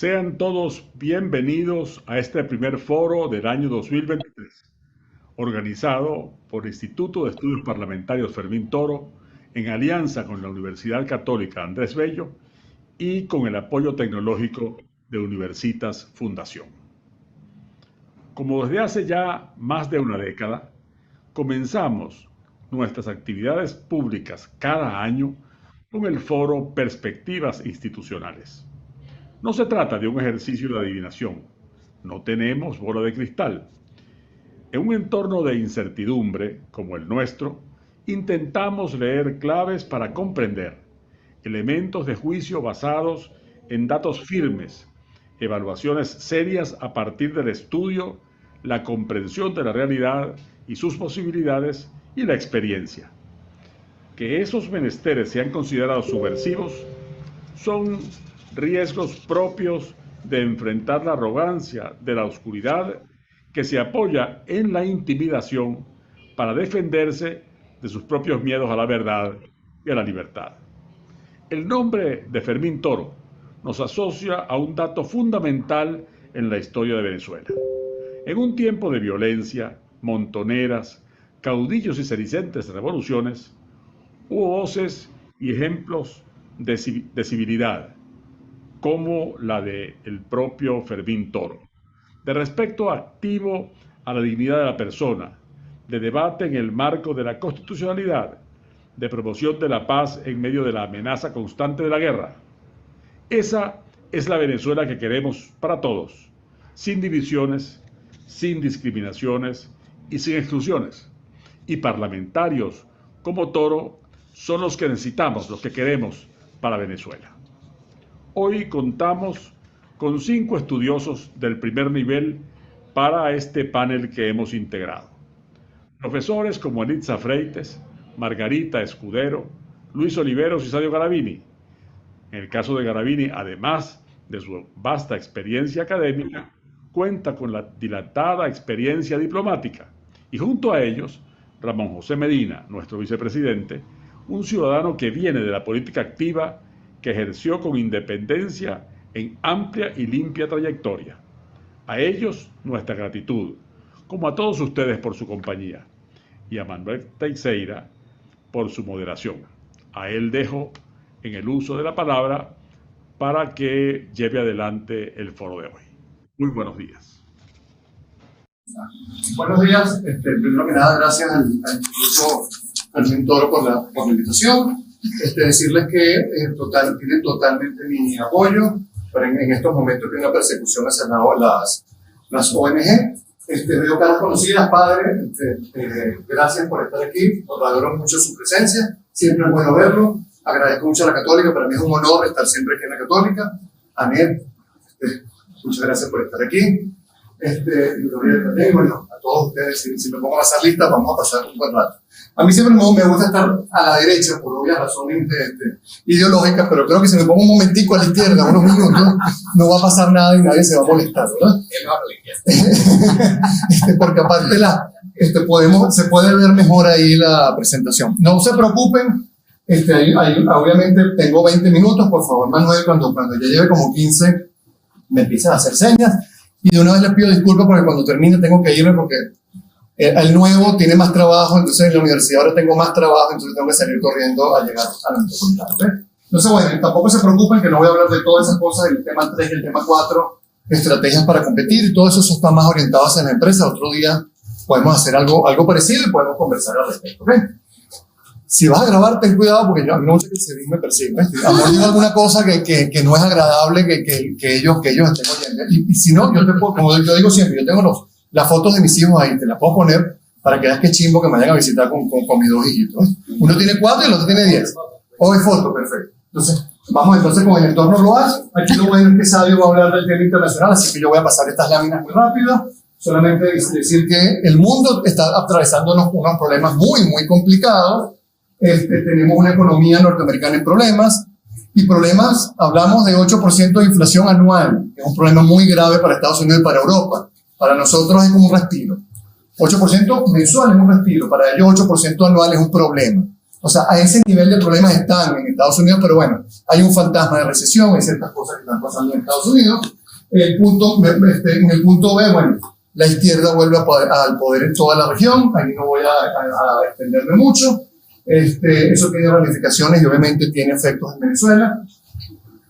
Sean todos bienvenidos a este primer foro del año 2023, organizado por el Instituto de Estudios Parlamentarios Fermín Toro, en alianza con la Universidad Católica Andrés Bello y con el apoyo tecnológico de Universitas Fundación. Como desde hace ya más de una década, comenzamos nuestras actividades públicas cada año con el foro Perspectivas Institucionales. No se trata de un ejercicio de adivinación. No tenemos bola de cristal. En un entorno de incertidumbre como el nuestro, intentamos leer claves para comprender elementos de juicio basados en datos firmes, evaluaciones serias a partir del estudio, la comprensión de la realidad y sus posibilidades y la experiencia. Que esos menesteres sean considerados subversivos son riesgos propios de enfrentar la arrogancia de la oscuridad que se apoya en la intimidación para defenderse de sus propios miedos a la verdad y a la libertad. El nombre de Fermín Toro nos asocia a un dato fundamental en la historia de Venezuela. En un tiempo de violencia, montoneras, caudillos y sedicentes revoluciones, hubo voces y ejemplos de civilidad, como la del propio Fermín Toro, de respeto activo a la dignidad de la persona, de debate en el marco de la constitucionalidad, de promoción de la paz en medio de la amenaza constante de la guerra. Esa es la Venezuela que queremos para todos, sin divisiones, sin discriminaciones y sin exclusiones. Y parlamentarios como Toro son los que necesitamos, los que queremos para Venezuela. Hoy contamos con 5 estudiosos del primer nivel para este panel que hemos integrado. Profesores como Elitza Freites, Margarita Escudero, Luis Oliveros y Sadio Garavini. En el caso de Garavini, además de su vasta experiencia académica, cuenta con la dilatada experiencia diplomática. Y junto a ellos, Ramón José Medina, nuestro vicepresidente, un ciudadano que viene de la política activa, que ejerció con independencia en amplia y limpia trayectoria. A ellos nuestra gratitud, como a todos ustedes por su compañía, y a Manuel Teixeira por su moderación. A él dejo en el uso de la palabra para que lleve adelante el foro de hoy. Muy buenos días. Buenos días. Primero que nada, gracias al Instituto Fermín Toro por la invitación. Decirles que tienen totalmente mi apoyo, pero en estos momentos hay una persecución hacia las ONG. Veo caras conocidas, padre, gracias por estar aquí, valoro mucho su presencia, siempre es bueno verlo, agradezco mucho a la Católica, para mí es un honor estar siempre aquí en la Católica. Anet, muchas gracias por estar aquí. Y bueno, a todos ustedes, si me pongo a pasar lista, vamos a pasar un buen rato. A mí siempre me gusta estar a la derecha por obvias razones ideológicas, pero creo que si me pongo un momentico a la izquierda, unos minutos, no va a pasar nada y nadie se va a molestar, ¿verdad? Porque aparte se puede ver mejor ahí la presentación. No se preocupen, obviamente tengo 20 minutos, por favor Manuel, cuando ya lleve como 15, me empiezas a hacer señas. Y de una vez les pido disculpas porque cuando termine tengo que irme porque el nuevo tiene más trabajo, entonces en la universidad ahora tengo más trabajo, entonces tengo que salir corriendo a llegar a la metropolitana, ¿okay? Entonces, bueno, tampoco se preocupen que no voy a hablar de todas esas cosas, el tema 3 y el tema 4, estrategias para competir, y todo eso está más orientado hacia la empresa. Otro día podemos hacer algo parecido y podemos conversar al respecto, ¿ok? Si vas a grabar, ten cuidado porque a mí no sé que se me persigue. A lo mejor digo alguna cosa que no es agradable que ellos estén oyendo. Y si no, yo te puedo, como yo digo siempre, yo tengo las fotos de mis hijos ahí, te las puedo poner para que veas qué chimbo que me vayan a visitar con mis 2 hijitos. Uno tiene 4 y el otro tiene 10. O es foto, perfecto. Entonces, vamos con el entorno global. Aquí lo bueno es que Sadio va a hablar del tema internacional, así que yo voy a pasar estas láminas muy rápido. Solamente decir que el mundo está atravesando unos problemas muy, muy complicados. Tenemos una economía norteamericana en problemas, hablamos de 8% de inflación anual, que es un problema muy grave para Estados Unidos y para Europa. Para nosotros es como un respiro. 8% mensual es un respiro, para ellos 8% anual es un problema. O sea, a ese nivel de problemas están en Estados Unidos, pero bueno, hay un fantasma de recesión, hay ciertas cosas que están pasando en Estados Unidos. En el punto B, bueno, la izquierda vuelve al poder en toda la región, ahí no voy a extenderme mucho. Eso tiene ramificaciones y obviamente tiene efectos en Venezuela.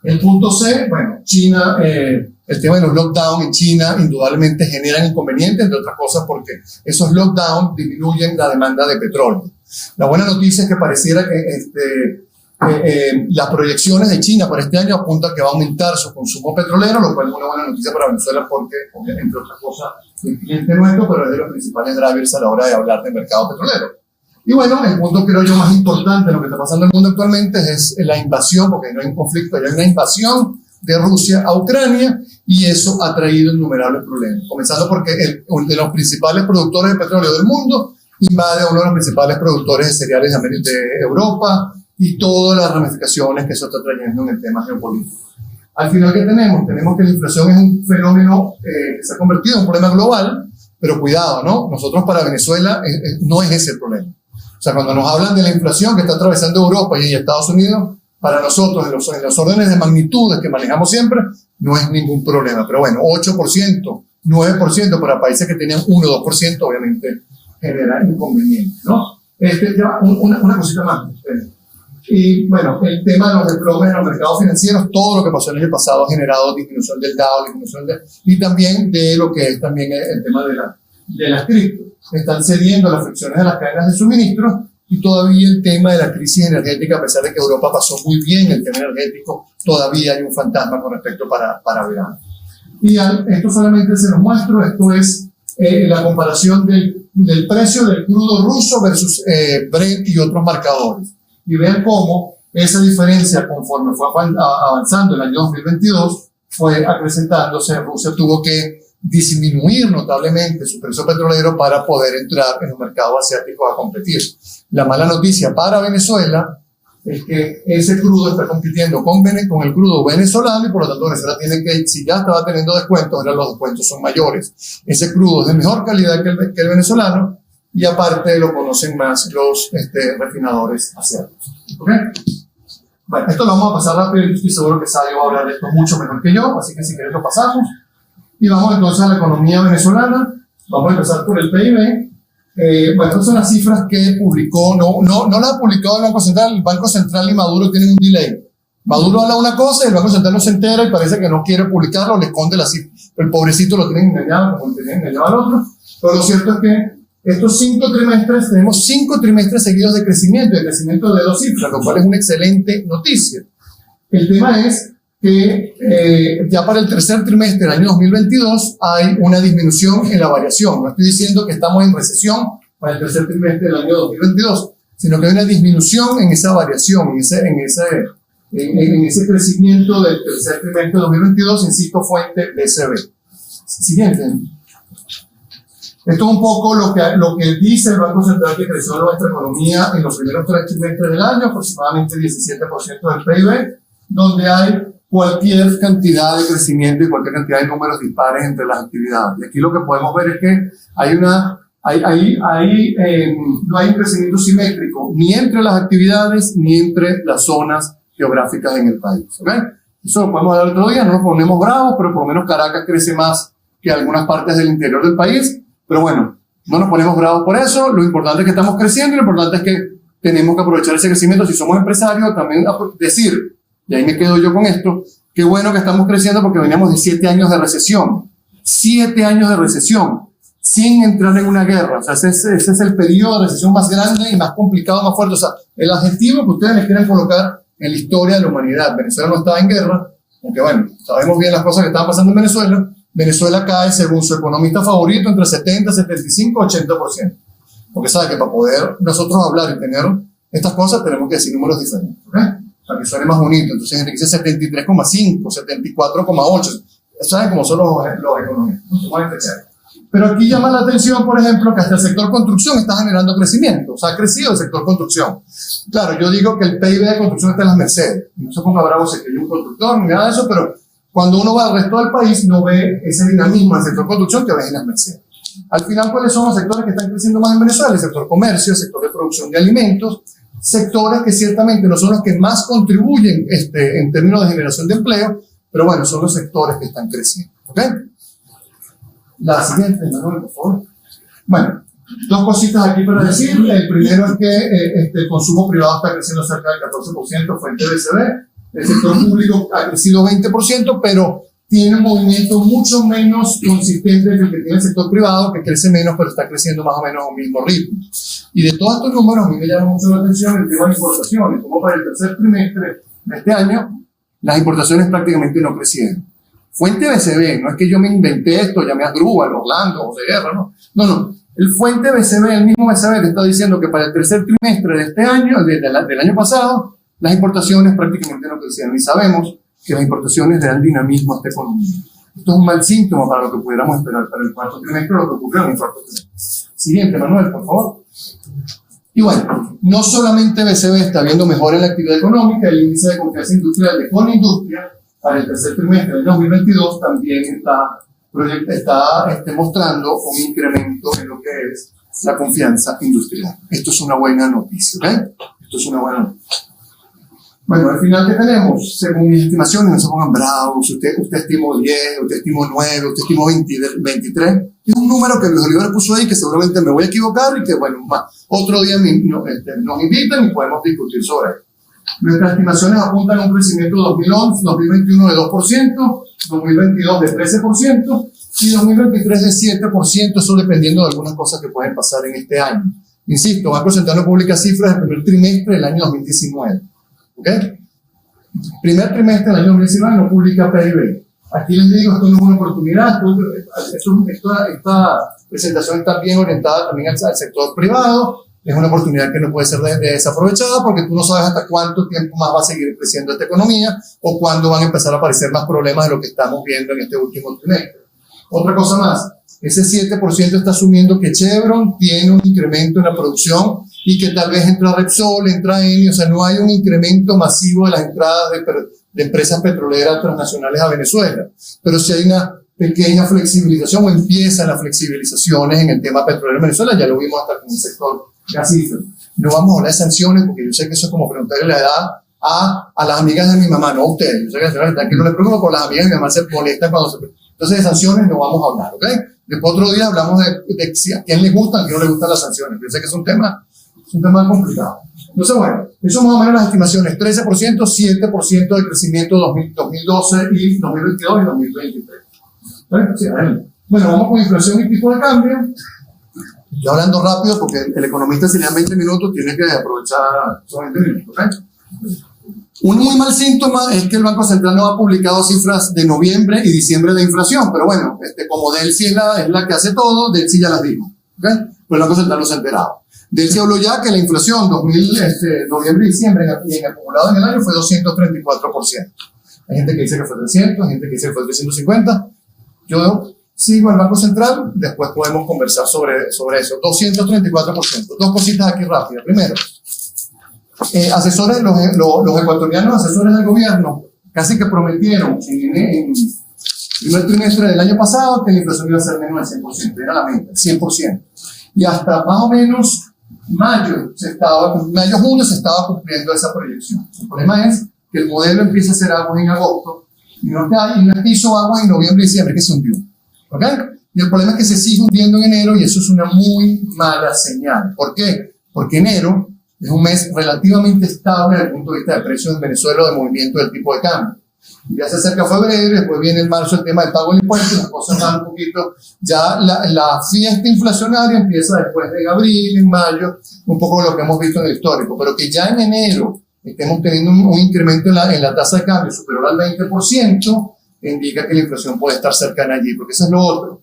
El punto C, bueno, China, el tema de los lockdowns en China indudablemente generan inconvenientes, entre otras cosas porque esos lockdowns disminuyen la demanda de petróleo. La buena noticia es que pareciera que las proyecciones de China para este año apuntan que va a aumentar su consumo petrolero, lo cual es una buena noticia para Venezuela porque, entre otras cosas, es cliente nuestro, pero es de los principales drivers a la hora de hablar del mercado petrolero. Y bueno, el punto creo yo más importante de lo que está pasando en el mundo actualmente es la invasión, porque no hay un conflicto, hay una invasión de Rusia a Ucrania y eso ha traído innumerables problemas. Comenzando porque uno de los principales productores de petróleo del mundo invade a uno de los principales productores de cereales de Europa y todas las ramificaciones que eso está trayendo en el tema geopolítico. Al final, ¿qué tenemos? Tenemos que la inflación es un fenómeno que se ha convertido en un problema global, pero cuidado, ¿no? Nosotros para Venezuela no es ese el problema. O sea, cuando nos hablan de la inflación que está atravesando Europa y Estados Unidos, para nosotros, en los órdenes de magnitudes que manejamos siempre, no es ningún problema. Pero bueno, 8%, 9% para países que tenían 1 o 2%, obviamente genera inconvenientes, ¿no? Una cosita más. Y bueno, el tema de los desplomes en los mercados financieros, todo lo que pasó el año pasado ha generado disminución del Dow, y también de lo que es también el tema de las cripto. Están cediendo las fricciones de las cadenas de suministro y todavía el tema de la crisis energética, a pesar de que Europa pasó muy bien el tema energético, todavía hay un fantasma con respecto para verano. Y esto solamente se los muestro, esto es la comparación del precio del crudo ruso versus Brent y otros marcadores. Y vean cómo esa diferencia, conforme fue avanzando el año 2022, fue acrecentándose. Rusia tuvo que disminuir notablemente su precio petrolero para poder entrar en los mercados asiáticos a competir. La mala noticia para Venezuela es que ese crudo está compitiendo con el crudo venezolano y por lo tanto Venezuela tiene que, si ya estaba teniendo descuentos, ahora los descuentos son mayores. Ese crudo es de mejor calidad que el venezolano y aparte lo conocen más los refinadores asiáticos. ¿Okay? Bueno, esto lo vamos a pasar rápido, yo estoy seguro que Sadio va a hablar de esto mucho mejor que yo, así que si querés lo pasamos. Y vamos entonces a la economía venezolana. Vamos a empezar por el PIB. Bueno, estas son las cifras que publicó, no las ha publicado el Banco Central. El Banco Central y Maduro tienen un delay. Maduro habla una cosa y el Banco Central no se entera y parece que no quiere publicarlo, le esconde la cifra. El pobrecito lo tienen engañado, como tienen engañado al otro. Pero lo cierto es que estos 5 trimestres, tenemos 5 trimestres seguidos de crecimiento de 2 cifras, lo cual es una excelente noticia. El tema es que ya para el tercer trimestre del año 2022 hay una disminución en la variación. No estoy diciendo que estamos en recesión para el tercer trimestre del año 2022, sino que hay una disminución en esa variación, en ese crecimiento del tercer trimestre de 2022, insisto, fuente BCB. Siguiente. Esto es un poco lo que dice el Banco Central que creció nuestra economía en los primeros 3 trimestres del año, aproximadamente 17% del PIB, donde hay cualquier cantidad de crecimiento y cualquier cantidad de números dispares entre las actividades. Y aquí lo que podemos ver es que no hay un crecimiento simétrico ni entre las actividades ni entre las zonas geográficas en el país. ¿Okay? Eso lo podemos ver otro día, no nos ponemos bravos, pero por lo menos Caracas crece más que algunas partes del interior del país. Pero bueno, no nos ponemos bravos por eso. Lo importante es que estamos creciendo y lo importante es que tenemos que aprovechar ese crecimiento. Si somos empresarios, también decir, y ahí me quedo yo con esto, qué bueno que estamos creciendo porque veníamos de 7 años de recesión. 7 años de recesión, sin entrar en una guerra. O sea, ese es el periodo de recesión más grande y más complicado, más fuerte. O sea, el adjetivo que ustedes les quieran colocar en la historia de la humanidad. Venezuela no estaba en guerra, aunque bueno, sabemos bien las cosas que estaban pasando en Venezuela. Venezuela cae, según su economista favorito, entre 70, 75, 80%. Porque sabe que para poder nosotros hablar y tener estas cosas tenemos que decir números diferentes. ¿Okay? Para que suene más bonito. Entonces, gente que dice 73,5, 74,8. ¿Saben cómo son los economistas? Pero aquí llama la atención, por ejemplo, que hasta el sector construcción está generando crecimiento. O sea, ha crecido el sector construcción. Claro, yo digo que el PIB de construcción está en las Mercedes. No se ponga bravo si que hay un constructor ni nada de eso, pero cuando uno va al resto del país no ve ese dinamismo del sector construcción que ves en las Mercedes. Al final, ¿cuáles son los sectores que están creciendo más en Venezuela? El sector comercio, el sector de producción de alimentos sectores que ciertamente no son los que más contribuyen en términos de generación de empleo, pero bueno, son los sectores que están creciendo. ¿Ok? La siguiente, Manuel, por favor. Bueno, dos cositas aquí para decir. El primero es que el consumo privado está creciendo cerca del 14%, fuente BCB. El sector público ha crecido 20%, pero tiene un movimiento mucho menos consistente que el que tiene el sector privado, que crece menos, pero está creciendo más o menos a un mismo ritmo. Y de todos estos números, a mí me llama mucho la atención el tema de importaciones, como para el tercer trimestre de este año, las importaciones prácticamente no crecieron. Fuente BCB, no es que yo me inventé esto, llamé a Drúbal, Orlando, José Guerra, no. No. El fuente BCB, el mismo BCB que está diciendo que para el tercer trimestre de este año, del año pasado, las importaciones prácticamente no crecieron. Y sabemos que las importaciones le dan dinamismo a esta economía. Esto es un mal síntoma para lo que pudiéramos esperar para el cuarto trimestre, lo que ocurrió en el cuarto trimestre. Siguiente, Manuel, por favor. Y bueno, no solamente BCB está viendo mejor en la actividad económica, el índice de confianza industrial de Conindustria para el tercer trimestre del 2022 también está mostrando un incremento en lo que es la confianza industrial. Esto es una buena noticia, ¿ok? Esto es una buena noticia. Bueno, al final, ¿qué tenemos? Según mis estimaciones, no se pongan bravos, usted estimó 10, usted estimó 9, usted estimó 23. Es un número que Luis Oliver puso ahí, que seguramente me voy a equivocar y que, bueno, otro día nos invitan y podemos discutir sobre él. Nuestras estimaciones apuntan a un crecimiento 2021 de 2%, 2022 de 13% y 2023 de 7%, eso dependiendo de algunas cosas que pueden pasar en este año. Insisto, Banco Central no publica cifras del primer trimestre del año 2019. ¿Ok? Primer trimestre del año 2019 no publica PIB. Aquí les digo, esto no es una oportunidad, esta presentación está bien orientada también al sector privado, es una oportunidad que no puede ser desaprovechada porque tú no sabes hasta cuánto tiempo más va a seguir creciendo esta economía o cuándo van a empezar a aparecer más problemas de lo que estamos viendo en este último trimestre. Otra cosa más, ese 7% está asumiendo que Chevron tiene un incremento en la producción y que tal vez entra Repsol, entra Eni, o sea, no hay un incremento masivo de las entradas de empresas petroleras transnacionales a Venezuela, pero sí hay una pequeña flexibilización o empiezan las flexibilizaciones en el tema petrolero en Venezuela, ya lo vimos hasta con el sector gasífero. No vamos a hablar de sanciones porque yo sé que eso es como preguntarle la edad a las amigas de mi mamá, no a ustedes. Yo sé que la señora que no le preocupa, con las amigas de mi mamá se molestan cuando se... Entonces de sanciones no vamos a hablar, ¿ok? Después otro día hablamos de si a quién le gustan, a quién no le gustan las sanciones. Yo sé que es un tema complicado. Entonces, bueno, eso más o menos las estimaciones, 13%, 7% de crecimiento 2012 y 2022 y 2023. Sí, bueno, vamos con inflación y tipo de cambio. Yo hablando rápido porque el economista si le dan 20 minutos tiene que aprovechar esos 20 minutos, ¿ok? Un muy mal síntoma es que el Banco Central no ha publicado cifras de noviembre y diciembre de inflación, pero bueno, como Delcy es la que hace todo, Delcy ya las dijo, ¿ok? Pues el Banco Central no se ha enterado. Delcy habló ya que la inflación noviembre y diciembre en acumulado en el año fue 234%. Hay gente que dice que fue 300, hay gente que dice que fue 350. Yo sigo al Banco Central, después podemos conversar sobre eso. 234%. Dos cositas aquí rápidas. Primero, asesores, los ecuatorianos, asesores del gobierno, casi que prometieron en el primer trimestre del año pasado que la inflación iba a ser menos del 100%, era la meta, 100%. Y hasta más o menos junio se estaba cumpliendo esa proyección. El problema es que el modelo empieza a hacer aguas en agosto y no es que hizo aguas en noviembre y diciembre, que se hundió. ¿Ok? Y el problema es que se sigue hundiendo en enero y eso es una muy mala señal. ¿Por qué? Porque enero es un mes relativamente estable desde el punto de vista de precios en Venezuela o de movimiento del tipo de cambio. Ya se acerca febrero, después viene el marzo el tema del pago del impuesto, las cosas van un poquito, ya la fiesta inflacionaria empieza después de abril, en mayo, un poco lo que hemos visto en el histórico, pero que ya en enero estemos teniendo un incremento en la tasa de cambio superior al 20%, indica que la inflación puede estar cercana allí, porque eso es lo otro.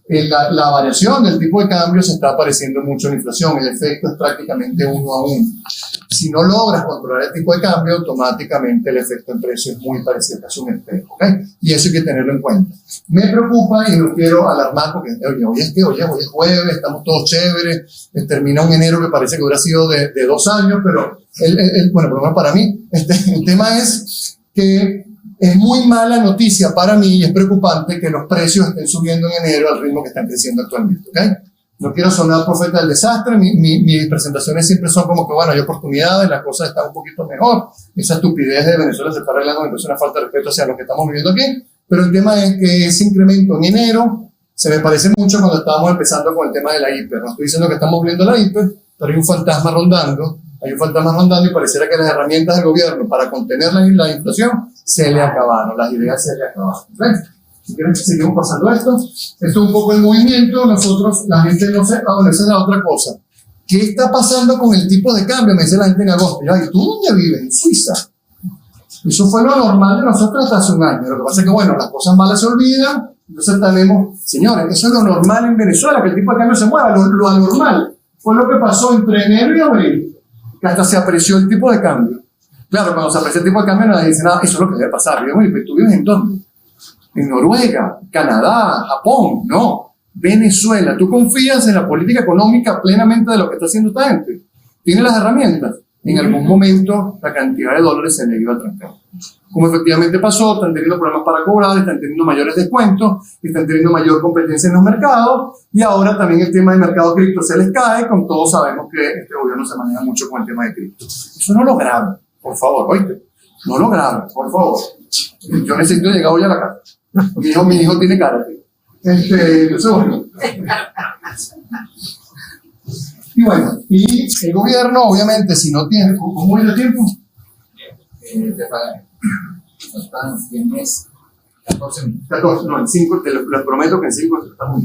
La variación del tipo de cambio se está apareciendo mucho en la inflación, el efecto es prácticamente 1 a 1. Si no logras controlar el tipo de cambio, automáticamente el efecto en precio es muy parecido, es un espejo, ¿okay? Y eso hay que tenerlo en cuenta. Me preocupa y no quiero alarmar porque hoy es jueves, estamos todos chéveres, termina un enero que parece que hubiera sido de 2 años, pero bueno, por lo menos para mí, el tema es que es muy mala noticia para mí y es preocupante que los precios estén subiendo en enero al ritmo que están creciendo actualmente, ¿ok? No quiero sonar profeta del desastre, mis presentaciones siempre son como que, bueno, hay oportunidades, las cosas están un poquito mejor, esa estupidez de Venezuela se está arreglando, me parece una falta de respeto hacia lo que estamos viviendo aquí, pero el tema es que ese incremento en enero se me parece mucho cuando estábamos empezando con el tema de la hiper. No estoy diciendo que estamos viendo la hiper, pero hay un fantasma rondando y pareciera que las herramientas del gobierno para contener la inflación se le acabaron, las ideas se le acabaron. ¿Ves? Si quieren que seguimos pasando esto es un poco el movimiento, nosotros, la gente no sé, bueno, esa es la otra cosa. ¿Qué está pasando con el tipo de cambio? Me dice la gente en agosto. Yo, ¿y tú dónde vives? En Suiza. Eso fue lo normal de nosotros hasta hace un año. Lo que pasa es que, bueno, las cosas malas se olvidan, entonces tenemos, señores, eso es lo normal en Venezuela, que el tipo de cambio se mueva, lo anormal. Fue lo que pasó entre enero y abril, que hasta se apreció el tipo de cambio. Claro, cuando se aprecia el tipo de cambio, nadie dice nada, eso es lo que debe pasar. Yo, ¿tú vives en dónde? En Noruega, Canadá, Japón, no. Venezuela, ¿tú confías en la política económica plenamente de lo que está haciendo esta gente? ¿Tiene las herramientas? En algún momento la cantidad de dólares se le iba a trancar. Como efectivamente pasó, están teniendo problemas para cobrar, están teniendo mayores descuentos, están teniendo mayor competencia en los mercados, y ahora también el tema del mercado cripto se les cae, con todos sabemos que este gobierno se maneja mucho con el tema de cripto. Eso no lo graben, por favor, oíste, no lo graben, por favor. Yo necesito llegar hoy a la casa. Mi hijo tiene karate. Bueno. Y bueno, y el gobierno, obviamente, si no tiene, ¿cómo es el tiempo? Faltan 100 meses, 14 no, en 5, te lo prometo que en 5 estamos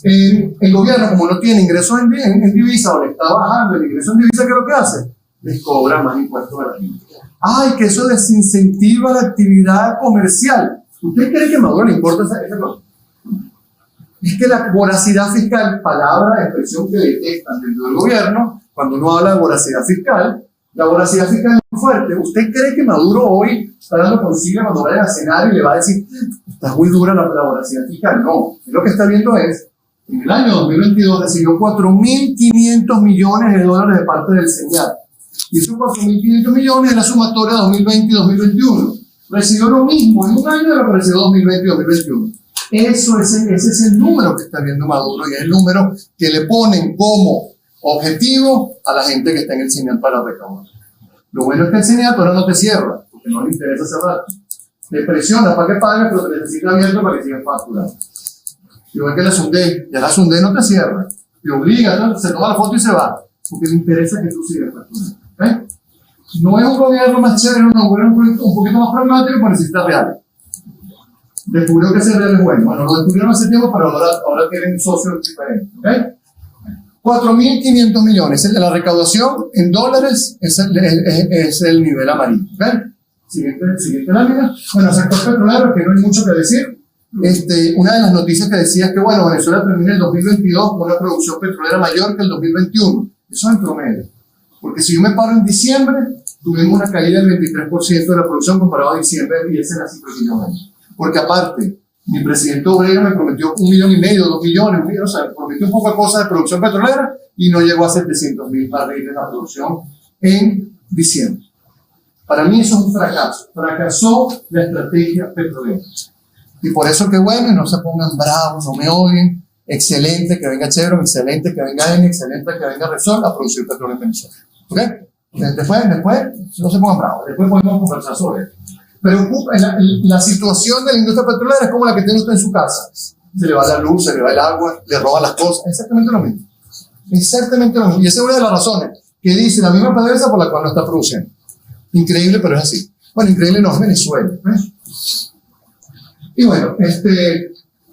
bien. El gobierno, como no tiene ingresos en divisa o le está bajando el ingreso en divisa, ¿qué es lo que hace? Les cobra más impuestos a la gente. ¡Ay, que eso desincentiva la actividad comercial! ¿Usted cree que a Maduro le importa esa cosa? Es que la voracidad fiscal, palabra, expresión que detectan dentro del gobierno, cuando uno habla de voracidad fiscal, la voracidad fiscal es muy fuerte. ¿Usted cree que Maduro hoy está dando consigna cuando vaya a cenar y le va a decir, está muy dura la voracidad fiscal? No, lo que está viendo es, en el año 2022 recibió 4.500 millones de dólares de parte del SENIAT. Y esos 4.500 millones es la sumatoria 2020 y 2021. Recibió lo mismo en un año de lo que recibió 2020 y 2021. Ese es el número que está viendo Maduro y es el número que le ponen como objetivo a la gente que está en el SENIAT para recaudar. Lo bueno es que el SENIAT ahora no te cierra, porque no le interesa cerrar. Te presiona para que pagues, pero te necesita abierto para que sigas facturando. Igual que la SUNDE, ya la SUNDE no te cierra, te obliga, ¿no? Se toma la foto y se va, porque le interesa que tú sigas facturando. ¿Okay? No es un gobierno más chévere, no, es un poquito más pragmático, pero necesita real. Descubrió que ese real es bueno. Bueno, lo descubrieron hace tiempo, pero ahora tienen socios diferentes. ¿Okay? 4.500 millones. La recaudación en dólares es el nivel amarillo. ¿Okay? Siguiente lámina. Bueno, sector petrolero, que no hay mucho que decir. Una de las noticias que decía es que, bueno, Venezuela termina el 2022 con una producción petrolera mayor que el 2021. Eso es en promedio. Porque si yo me paro en diciembre, tuvimos una caída del 23% de la producción comparado a diciembre, y esa es la cifra que yo veo. Porque aparte, mi presidente obrero me prometió 1,5 millones, 2 millones, o sea, prometió un poco de cosas de producción petrolera y no llegó a 700.000 barriles la producción en diciembre. Para mí eso es un fracaso. Fracasó la estrategia petrolera. Y por eso que bueno, y no se pongan bravos, no me odien. Excelente que venga Chevron, excelente que venga Eni, excelente que venga Repsol a producir petróleo en Venezuela. ¿Ok? Después, no se pongan bravos, después podemos conversar sobre esto. Pero la situación de la industria petrolera es como la que tiene usted en su casa. Se le va la luz, se le va el agua, le roban las cosas. Exactamente lo mismo. Exactamente lo mismo. Y esa es una de las razones que dice la misma PDVSA por la cual no está produciendo. Increíble, pero es así. Bueno, increíble no, es Venezuela. Y bueno,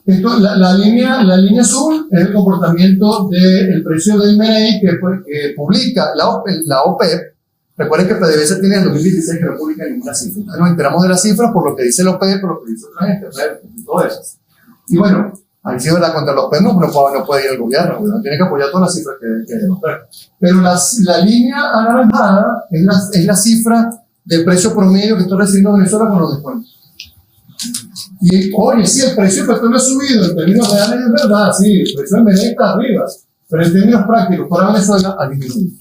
la línea azul es el comportamiento del precio del MEI que publica la OPEP. Recuerden que PDVSA tiene en el 2016 que no publica ninguna cifra. Entonces nos enteramos de las cifras por lo que dice la OPEP, por lo que dice otra gente, todo eso. Y bueno, ahí sí es verdad, contra los OPEP no puede ir el gobierno, ¿no? Tiene que apoyar todas las cifras que de la OPEP. Pero la línea anaranjada es la cifra del precio promedio que está recibiendo Venezuela con los descuentos. Y oye, sí, el precio del petróleo ha subido, en términos reales es verdad, sí, el precio del MEI está arriba, pero en términos prácticos para Venezuela ha disminuido,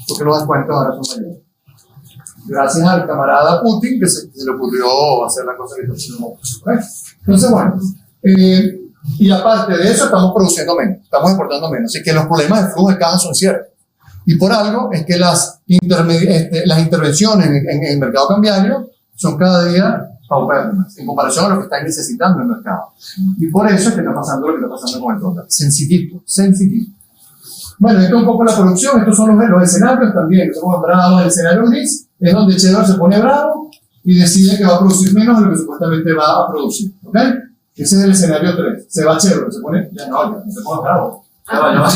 porque los descuentos ahora son mayores. Gracias al camarada Putin que se le ocurrió hacer la cosa que está haciendo. Entonces, bueno, Y aparte de eso, estamos produciendo menos, estamos exportando menos. Así que los problemas de flujo de caja son ciertos. Y por algo es que las intervenciones en el mercado cambiario son cada día paupérrimas en comparación a lo que está necesitando el mercado. Y por eso es que está pasando lo que está pasando con el dólar. Sencillito, sencillito. Bueno, esto es un poco la producción, estos son los escenarios también. Estamos bravos. El escenario gris es donde Chevron se pone bravo y decide que va a producir menos de lo que supuestamente va a producir. ¿Ok? Ese es el escenario 3. Se va Chevron, se pone, ya no se pone bravo. Ya vaya.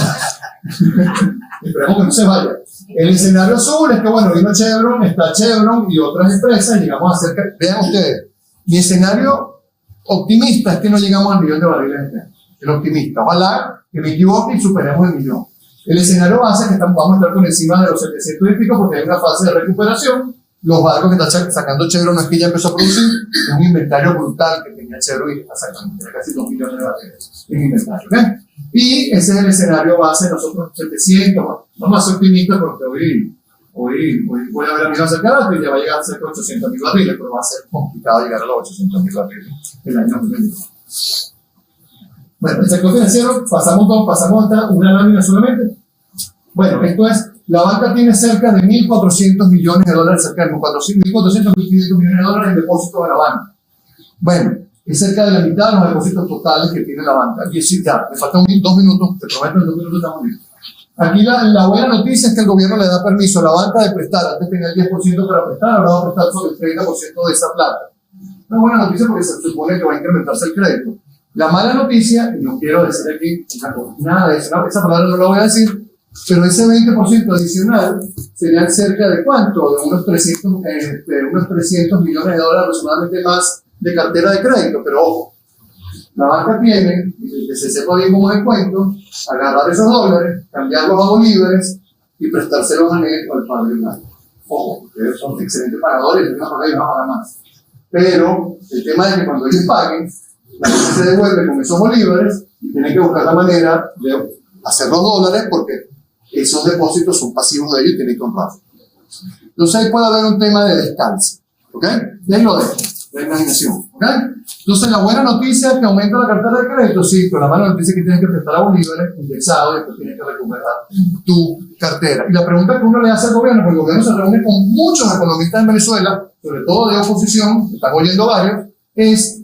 Esperemos que no se vaya. El escenario azul es que, bueno, vino Chevron, está Chevron y otras empresas, y llegamos a cerca. Vean ustedes, mi escenario optimista es que no llegamos al millón de barriles este año. El optimista. Ojalá que me equivoque y superemos el millón. El escenario base es que vamos a estar por encima de los 700 y pico porque hay una fase de recuperación. Los barcos que está sacando Chevron no es que ya empezó a producir, es un inventario brutal que tenía Chevron y está sacando, tiene casi 2 millones de barriles en inventario. ¿Okay? Y ese es el escenario base, nosotros 700, vamos a ser optimistas porque hoy voy a ver a mi hacia acá y ya va a llegar a cerca de 800.000 barriles, pero va a ser complicado llegar a los 800.000 barriles el año 2022. Bueno, el sector financiero, pasamos hasta una lámina solamente. Bueno, esto es, la banca tiene cerca de 1.400 millones de dólares, cerca de 1.400, 1.500 millones de dólares en depósitos de la banca. Bueno, es cerca de la mitad de los depósitos totales que tiene la banca. Y decir, ya, me faltan 2 minutos, te prometo, en 2 minutos estamos listos. Aquí la buena noticia es que el gobierno le da permiso a la banca de prestar. Antes tenía el 10% para prestar, ahora va a prestar sobre el 30% de esa plata. Una buena noticia porque se supone que va a incrementarse el crédito. La mala noticia, y no quiero decir aquí nada de eso, esa palabra no la voy a decir, pero ese 20% adicional serían cerca de ¿cuánto? De unos 300 millones de dólares aproximadamente más de cartera de crédito. Pero ojo, la banca tiene, y que se sepa bien cómo es el cuento, agarrar esos dólares, cambiarlos a bolívares y prestárselos a él o al padre blanco. Ojo, ustedes son excelentes pagadores y van a pagar más. Pero el tema es que cuando ellos paguen, la gente se devuelve con esos bolívares y tienen que buscar la manera de hacer los dólares porque esos depósitos son pasivos de ellos y tienen que honrarlos. Entonces ahí puede haber un tema de descanso, ¿ok? Y ahí lo dejo, la imaginación, ¿ok? Entonces la buena noticia es que aumenta la cartera de crédito, sí, pero la mala noticia es que tienes que prestar a bolívares indexados y después tienes que recuperar tu cartera. Y la pregunta que uno le hace al gobierno, porque el gobierno se reúne con muchos economistas en Venezuela, sobre todo de oposición, están oyendo varios, es,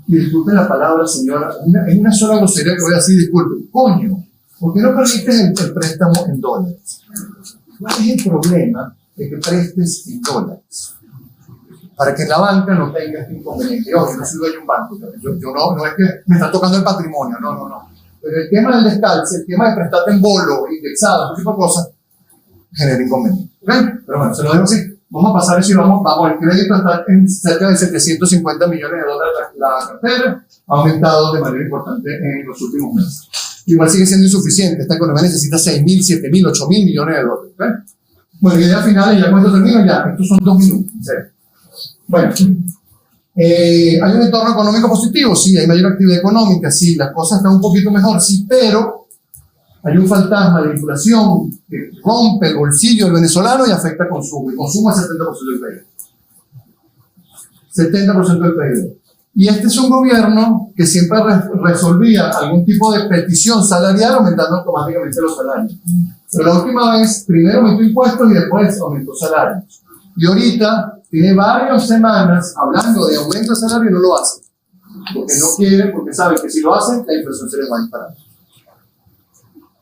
y disculpen la palabra, señora, es una sola grosería que voy a decir, disculpen, coño, ¿por qué no permites el préstamo en dólares? ¿Cuál es el problema de que prestes en dólares? Para que la banca no tenga este inconveniente. Yo no soy dueño de un banco, yo no es que me está tocando el patrimonio, no. Pero el tema del descalce, el tema de prestarte en bolo, indexado, ese tipo de cosas, genera inconveniente. ¿Okay? Pero bueno, se lo dejo así. Vamos a pasar eso y vamos, el crédito está en cerca de 750 millones de dólares la cartera, ha aumentado de manera importante en los últimos meses. Igual sigue siendo insuficiente, esta economía necesita 6.000, 7.000, 8.000 millones de dólares. ¿Okay? Bueno, idea final, y ya con esto termino, ya, estos son 2 minutos, en serio. Bueno, ¿hay un entorno económico positivo? Sí, hay mayor actividad económica, sí, las cosas están un poquito mejor, sí, pero hay un fantasma de inflación que rompe el bolsillo del venezolano y afecta el consumo. El consumo es 70% del PIB. 70% del PIB. Y este es un gobierno que siempre resolvía algún tipo de petición salarial aumentando automáticamente los salarios. Pero la última vez, primero aumentó impuestos y después aumentó salarios. Y ahorita tiene varias semanas hablando de aumento de salario y no lo hace. Porque no quiere, porque sabe que si lo hacen, la inflación se les va a disparar.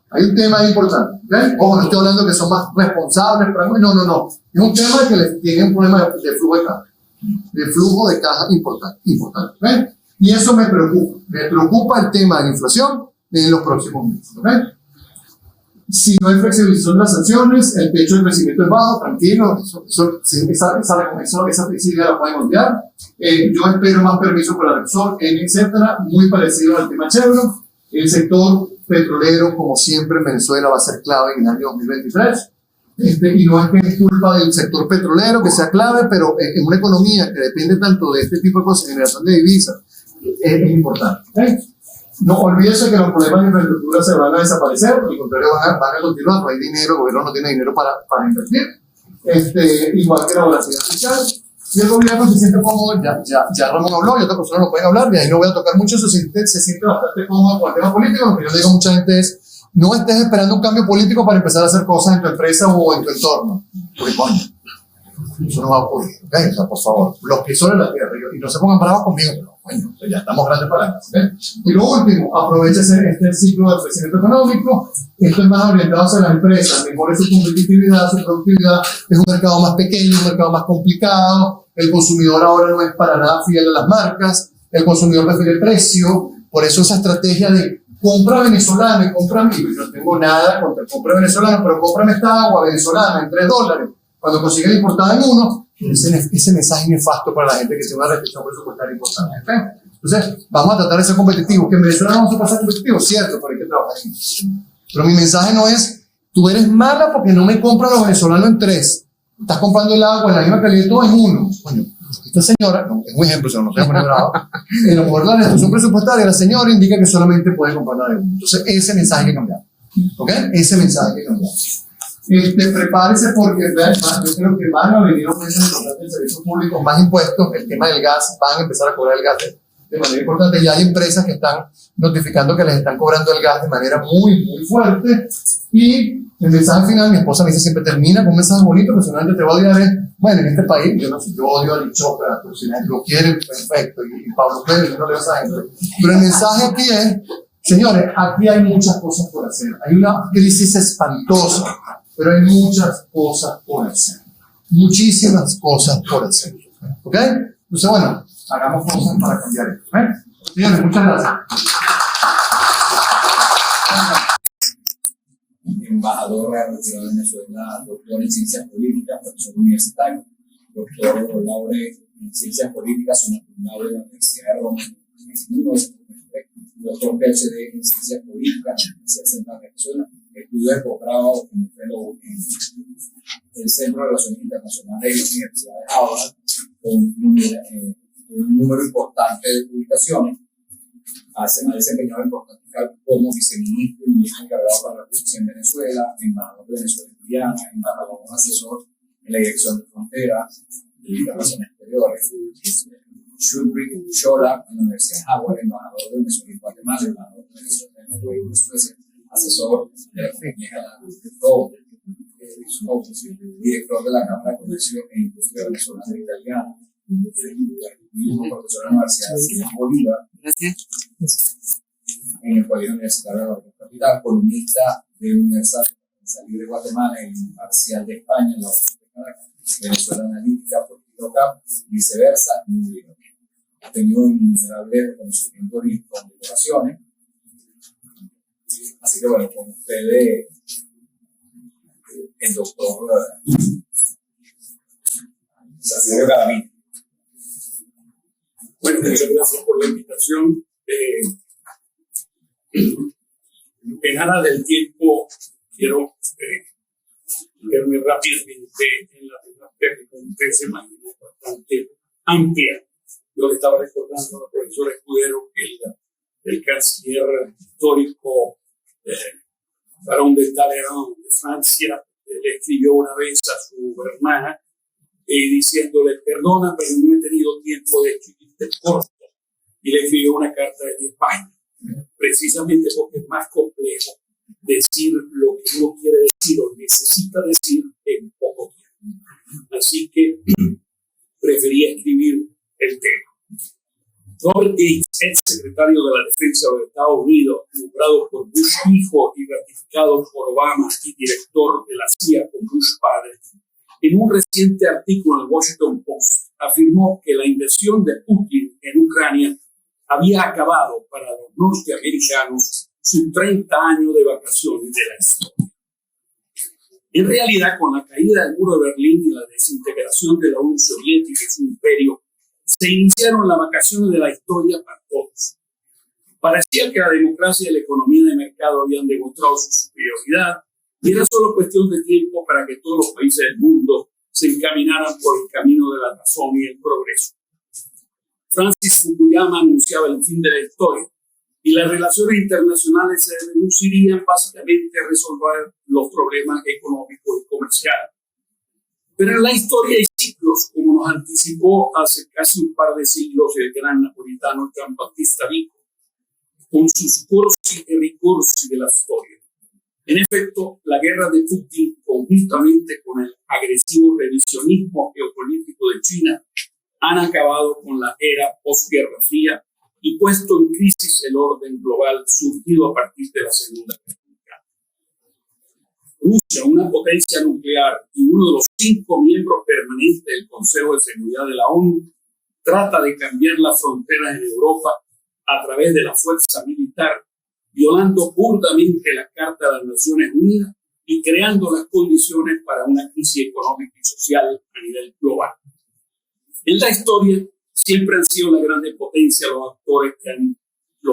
Hay un tema importante, ¿okay? Ojo, no estoy hablando que son más responsables, no. Es un tema que les tiene un problema de flujo de caja importante, ¿okay? Y eso me preocupa el tema de la inflación en los próximos meses, ¿okay? Si no hay flexibilización de las sanciones, el techo de crecimiento es bajo, tranquilo, esa flexibilidad la pueden golpear. Yo espero más permiso para la Repsol, etcétera, muy parecido al tema Chevron. El sector petrolero, como siempre en Venezuela, va a ser clave en el año 2023. Y no es que es culpa del sector petrolero que sea clave, pero en una economía que depende tanto de este tipo de cosas, generación de divisas, es importante. ¿Okay? No olvídese que los problemas de infraestructura se van a desaparecer, al contrario van a continuar, no hay dinero, el gobierno no tiene dinero para invertir. Igual que la volatilidad fiscal, Y el gobierno se siente cómodo, ya Ramón habló y otras personas lo pueden hablar, y ahí no voy a tocar mucho eso, se siente bastante cómodo con el tema político. Lo que yo le digo a mucha gente es, no estés esperando un cambio político para empezar a hacer cosas en tu empresa o en tu entorno. Porque, coño, eso no va a ocurrir, ¿ok? O sea, por favor, los pies sobre la tierra, y no se pongan bravos conmigo, pero, coño, ya estamos grandes para eso, ¿ok? Y lo último, aprovecha este ciclo de crecimiento económico. Esto es más orientado hacia las empresas, mejore su competitividad, su productividad. Es un mercado más pequeño, un mercado más complicado. El consumidor ahora no es para nada fiel a las marcas. El consumidor prefiere el precio. Por eso esa estrategia de compra venezolana y compra a mí. Yo no tengo nada contra el compra venezolano, pero cómprame esta agua venezolana en $3. Cuando consigue la importada en uno, ese mensaje nefasto para la gente que tiene una restricción presupuestaria importante. ¿Okay? Entonces, vamos a tratar de ser competitivos. Que en Venezuela no vamos a pasar competitivos, cierto, pero hay que trabajar en eso. Pero mi mensaje no es, tú eres mala porque no me compran los venezolanos en 3. Estás comprando el agua en la misma calidad todo en 1. Coño, esta señora, no, es un ejemplo, no se va a poner bravo, en lo mejor la restricción presupuestaria de la señora indica que solamente puede comprarla de 1. Entonces, ese mensaje hay que cambiar. ¿Ok? Ese mensaje hay que cambiar. Prepárese porque yo creo que van a venir aumentos importantes en servicios públicos, más impuestos, el tema del gas, van a empezar a cobrar el gas de manera importante. Ya hay empresas que están notificando que les están cobrando el gas de manera muy, muy fuerte. Y el mensaje final, mi esposa me dice siempre, termina con un mensaje bonito, que solamente te va a odiar es, bueno, en este país, yo no sé, yo odio a Lichopra, pero si lo quieren, perfecto, y Pablo Pérez, yo no le voy a esa gente. Pero el mensaje aquí es, señores, aquí hay muchas cosas por hacer. Hay una crisis espantosa, pero hay muchas cosas por hacer. Muchísimas cosas por hacer. ¿Ok? Entonces, bueno, hagamos cosas para cambiar esto. Señores, muchas gracias. Embajador retirado de Venezuela, doctor en Ciencias Políticas, profesor universitario, doctor laureado en Ciencias Políticas, zona fundador de la Universidad de Roma, doctor PhD en Ciencias Políticas en la Universidad Central de Venezuela, estudió de posgrado como fellow en el Centro de Relaciones Internacionales de la Universidad de Harvard, con un número importante de publicaciones. Ha desempeñado importantes cargos como viceministro y ministro encargado para la justicia en Venezuela, embajador de Venezuela en Guyana, embajador asesor en la dirección de fronteras y relaciones exteriores, Shulbrick Shola en la Universidad de Harvard, embajador de Venezuela en Guatemala, embajador de Venezuela en Suecia, asesor de la compañía director de la Cámara de Comercio e Industria Venezolana Italiana, profesor de la Universidad de Bolívar, en el Colegio Universitario de la Capital, columnista de Universal de Guatemala, el Imparcial de España, la Universidad de Caracas, Venezuela Analítica, por TikTok, viceversa, ha tenido innumerables reconocimientos y condecoraciones. Así que bueno, con ustedes, el doctor Santiago Garavito. Bueno, muchas gracias por la invitación. En aras del tiempo, quiero verme rápidamente en la temática que como ustedes se imaginan es bastante amplia. Yo le estaba recordando al profesor Escudero que el canciller histórico Barón de Talleyrand de Francia le escribió una vez a su hermana diciéndole, perdona, pero no he tenido tiempo de escribirte corto. Y le escribió una carta de 10 páginas, precisamente porque es más complejo decir lo que uno quiere decir o necesita decir en poco tiempo. Así que preferí escribir el tema. Robert Gates, ex secretario de la Defensa de los Estados Unidos, nombrado por Bush hijo y ratificado por Obama y director de la CIA con Bush padre, en un reciente artículo en el Washington Post afirmó que la invasión de Putin en Ucrania había acabado para los norteamericanos sus 30 años de vacaciones de la historia. En realidad, con la caída del muro de Berlín y la desintegración de la Unión Soviética y su imperio, se iniciaron las vacaciones de la historia para todos. Parecía que la democracia y la economía de mercado habían demostrado su superioridad y era solo cuestión de tiempo para que todos los países del mundo se encaminaran por el camino de la razón y el progreso. Francis Fukuyama anunciaba el fin de la historia y las relaciones internacionales se reducirían básicamente a resolver los problemas económicos y comerciales. Pero en la historia hay ciclos principios, como nos anticipó hace casi un par de siglos el gran napolitano Giambattista Vico, con sus corsi e ricorsi de la historia. En efecto, la guerra de Putin, conjuntamente con el agresivo revisionismo geopolítico de China, han acabado con la era postguerra fría y puesto en crisis el orden global surgido a partir de la Segunda Guerra Mundial. Rusia, una potencia nuclear y uno de los 5 miembros permanentes del Consejo de Seguridad de la ONU, trata de cambiar las fronteras en Europa a través de la fuerza militar, violando burdamente la Carta de las Naciones Unidas y creando las condiciones para una crisis económica y social a nivel global. En la historia siempre han sido la grande potencia los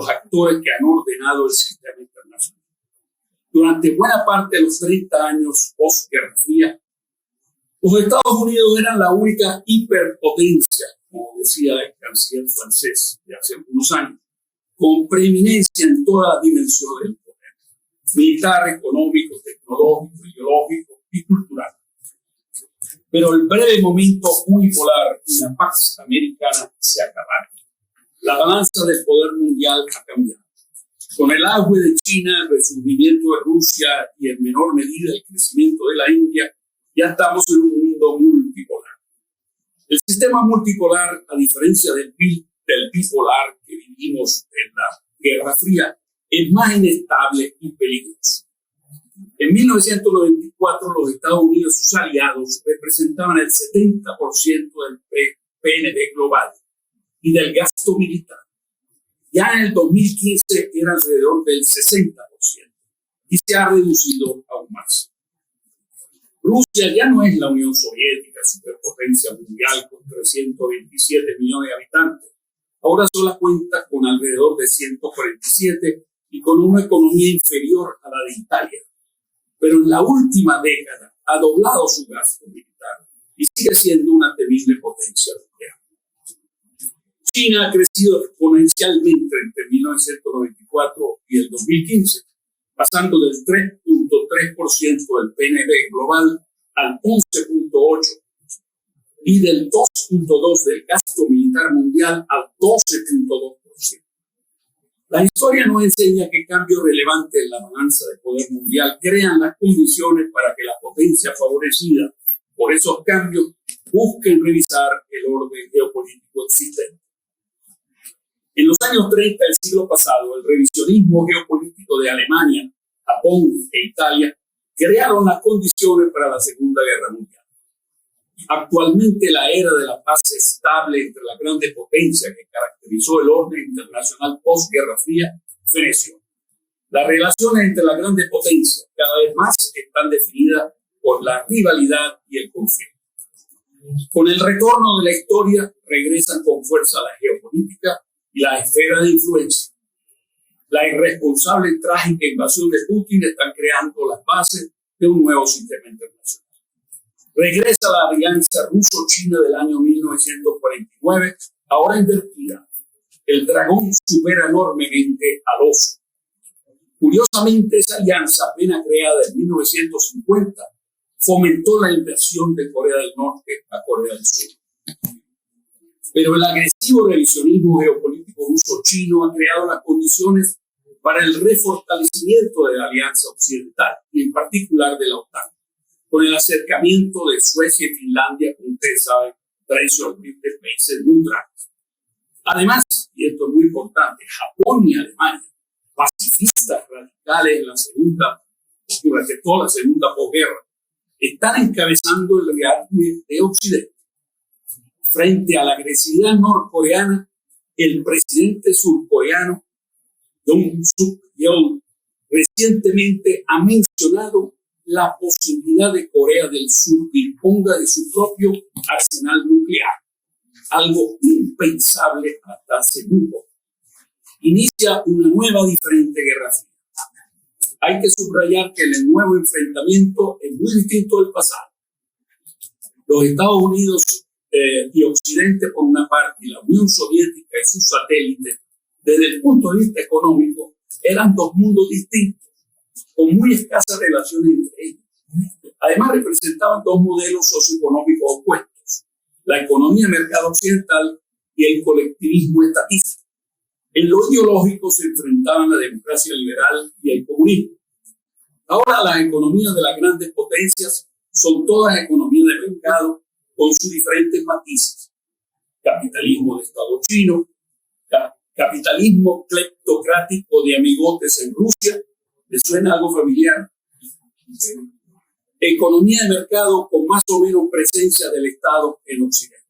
actores que han ordenado el sistema internacional. Durante buena parte de los 30 años post-Guerra Fría, los Estados Unidos eran la única hiperpotencia, como decía el canciller francés de hace algunos años, con preeminencia en todas las dimensiones del poder, militar, económico, tecnológico, ideológico y cultural. Pero el breve momento unipolar y la Pax Americana se acabaron. La balanza del poder mundial ha cambiado. Con el auge de China, el resurgimiento de Rusia y en menor medida el crecimiento de la India, ya estamos en un mundo multipolar. El sistema multipolar, a diferencia del bipolar que vivimos en la Guerra Fría, es más inestable y peligroso. En 1994, los Estados Unidos y sus aliados representaban el 70% del PNB global y del gasto militar. Ya en el 2015 era alrededor del 60% y se ha reducido aún más. Rusia ya no es la Unión Soviética, superpotencia mundial con 327 millones de habitantes. Ahora solo cuenta con alrededor de 147 y con una economía inferior a la de Italia. Pero en la última década ha doblado su gasto militar y sigue siendo una temible potencia nuclear. China ha crecido exponencialmente entre 1994 y el 2015, pasando del 3.3% del PNB global al 11.8% y del 2.2% del gasto militar mundial al 12.2%. La historia nos enseña que cambios relevantes en la balanza de poder mundial crean las condiciones para que la potencia favorecida por esos cambios busquen revisar el orden geopolítico existente. En los años 30 del siglo pasado, el revisionismo geopolítico de Alemania, Japón e Italia crearon las condiciones para la Segunda Guerra Mundial. Actualmente la era de la paz estable entre las grandes potencias que caracterizó el orden internacional post-Guerra Fría feneció. Las relaciones entre las grandes potencias cada vez más están definidas por la rivalidad y el conflicto. Con el retorno de la historia regresan con fuerza la geopolítica y la esfera de influencia. La irresponsable y trágica invasión de Putin están creando las bases de un nuevo sistema internacional. Regresa la alianza ruso-china del año 1949, ahora invertida. El dragón supera enormemente al oso. Curiosamente, esa alianza, apenas creada en 1950, fomentó la invasión de Corea del Norte a Corea del Sur. Pero el agresivo revisionismo geopolítico ruso-chino ha creado las condiciones para el refortalecimiento de la alianza occidental y en particular de la OTAN, con el acercamiento de Suecia y Finlandia, como ustedes saben, tradicionalmente países neutrales. Además, y esto es muy importante, Japón y Alemania, pacifistas radicales durante toda la segunda posguerra, están encabezando el rearme de Occidente. Frente a la agresividad norcoreana, el presidente surcoreano, Yoon Suk Yeol, recientemente ha mencionado la posibilidad de Corea del Sur disponga de su propio arsenal nuclear, algo impensable hasta hace muy poco. Inicia una nueva diferente guerra fría. Hay que subrayar que el nuevo enfrentamiento es muy distinto del pasado. Los Estados Unidos y Occidente por una parte y la Unión Soviética y sus satélites, desde el punto de vista económico, eran dos mundos distintos, con muy escasas relaciones entre ellos. Además, representaban dos modelos socioeconómicos opuestos. la economía de mercado occidental y el colectivismo estatista. En lo ideológico se enfrentaban la democracia liberal y el comunismo. Ahora las economías de las grandes potencias son todas economías de mercado con sus diferentes matices. Capitalismo de Estado chino, capitalismo cleptocrático de amigotes en Rusia. ¿Les suena algo familiar? Economía de mercado con más o menos presencia del Estado en Occidente.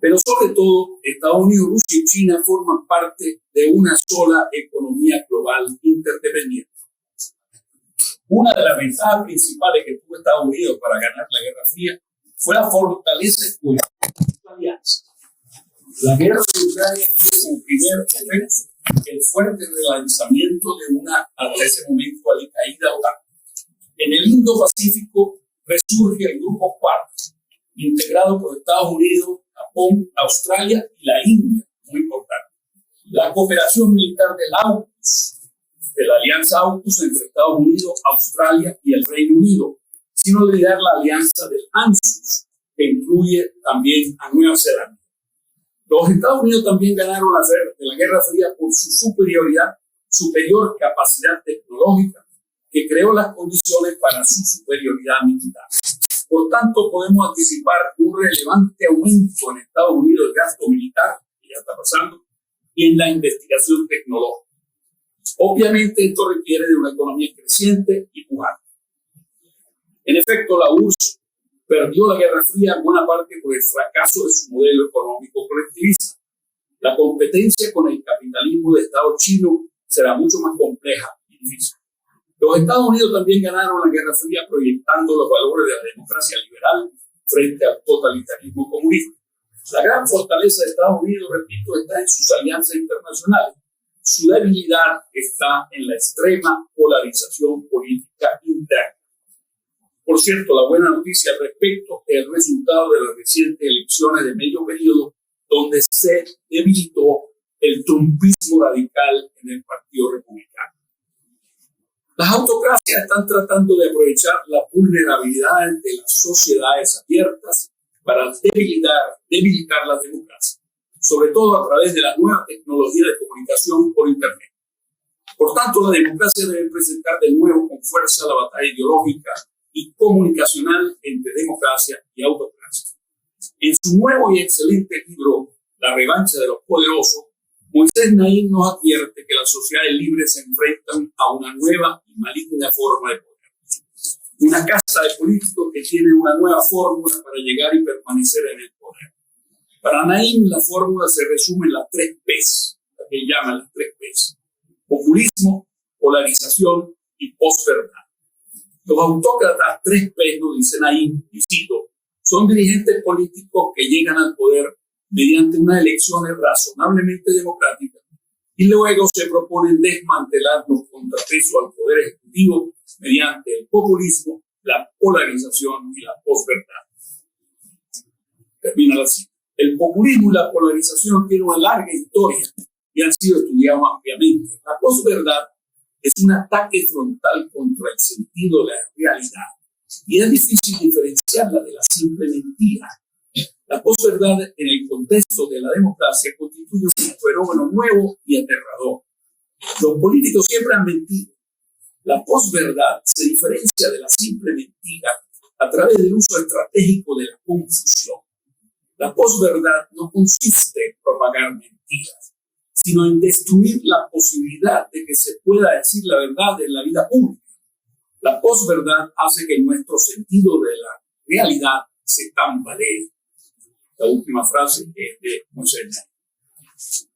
Pero sobre todo, Estados Unidos, Rusia y China forman parte de una sola economía global interdependiente. Una de las ventajas principales que tuvo Estados Unidos para ganar la Guerra Fría fue la fortaleza de su alianza. La guerra de Ucrania tuvo como primer efecto el fuerte relanzamiento de una, hasta ese momento, alicaída OTAN. En el Indo-Pacífico resurge el Grupo Quad, integrado por Estados Unidos, Japón, Australia y la India, muy importante. La cooperación militar del AUKUS, de la alianza AUKUS entre Estados Unidos, Australia y el Reino Unido, sin olvidar la alianza del ANZUS, que incluye también a Nueva Zelanda. Los Estados Unidos también ganaron la Guerra Fría por su superior capacidad tecnológica, que creó las condiciones para su superioridad militar. Por tanto, podemos anticipar un relevante aumento en Estados Unidos del gasto militar, que ya está pasando, y en la investigación tecnológica. Obviamente, esto requiere de una economía creciente y pujante. En efecto, la URSS perdió la Guerra Fría en buena parte por el fracaso de su modelo económico colectivista. La competencia con el capitalismo de Estado chino será mucho más compleja y difícil. Los Estados Unidos también ganaron la Guerra Fría proyectando los valores de la democracia liberal frente al totalitarismo comunista. La gran fortaleza de Estados Unidos, repito, está en sus alianzas internacionales. Su debilidad está en la extrema polarización política interna. Por cierto, la buena noticia al respecto es el resultado de las recientes elecciones de medio periodo, donde se debilitó el trumpismo radical en el Partido Republicano. Las autocracias están tratando de aprovechar las vulnerabilidades de las sociedades abiertas para debilitar las democracias, sobre todo a través de la nueva tecnología de comunicación por Internet. Por tanto, la democracia debe presentar de nuevo con fuerza la batalla ideológica y comunicacional entre democracia y autocracia. En su nuevo y excelente libro, La revancha de los poderosos, Moisés Naim nos advierte que las sociedades libres se enfrentan a una nueva y maligna forma de poder. Una casta de políticos que tiene una nueva fórmula para llegar y permanecer en el poder. Para Naim, la fórmula se resume en las 3 P's, la que llaman las 3 P's: populismo, polarización y posverdad. Los autócratas 3 P's, nos dice Naim, y cito, son dirigentes políticos que llegan al poder mediante unas elecciones razonablemente democráticas y luego se proponen desmantelar los contrapesos al poder ejecutivo mediante el populismo, la polarización y la posverdad. Termina así. El populismo y la polarización tienen una larga historia y han sido estudiados ampliamente. La posverdad es un ataque frontal contra el sentido de la realidad y es difícil diferenciarla de la simple mentira. La posverdad en el contexto de la democracia constituye un fenómeno nuevo y aterrador. Los políticos siempre han mentido. La posverdad se diferencia de la simple mentira a través del uso estratégico de la confusión. La posverdad no consiste en propagar mentiras, sino en destruir la posibilidad de que se pueda decir la verdad en la vida pública. La posverdad hace que nuestro sentido de la realidad se tambalee. La última frase es de Moisés.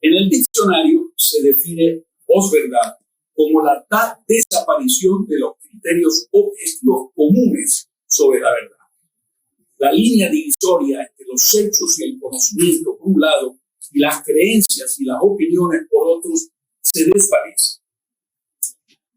En el diccionario se define posverdad como la desaparición de los criterios objetivos comunes sobre la verdad. La línea divisoria entre los hechos y el conocimiento por un lado y las creencias y las opiniones por otros se desvanece.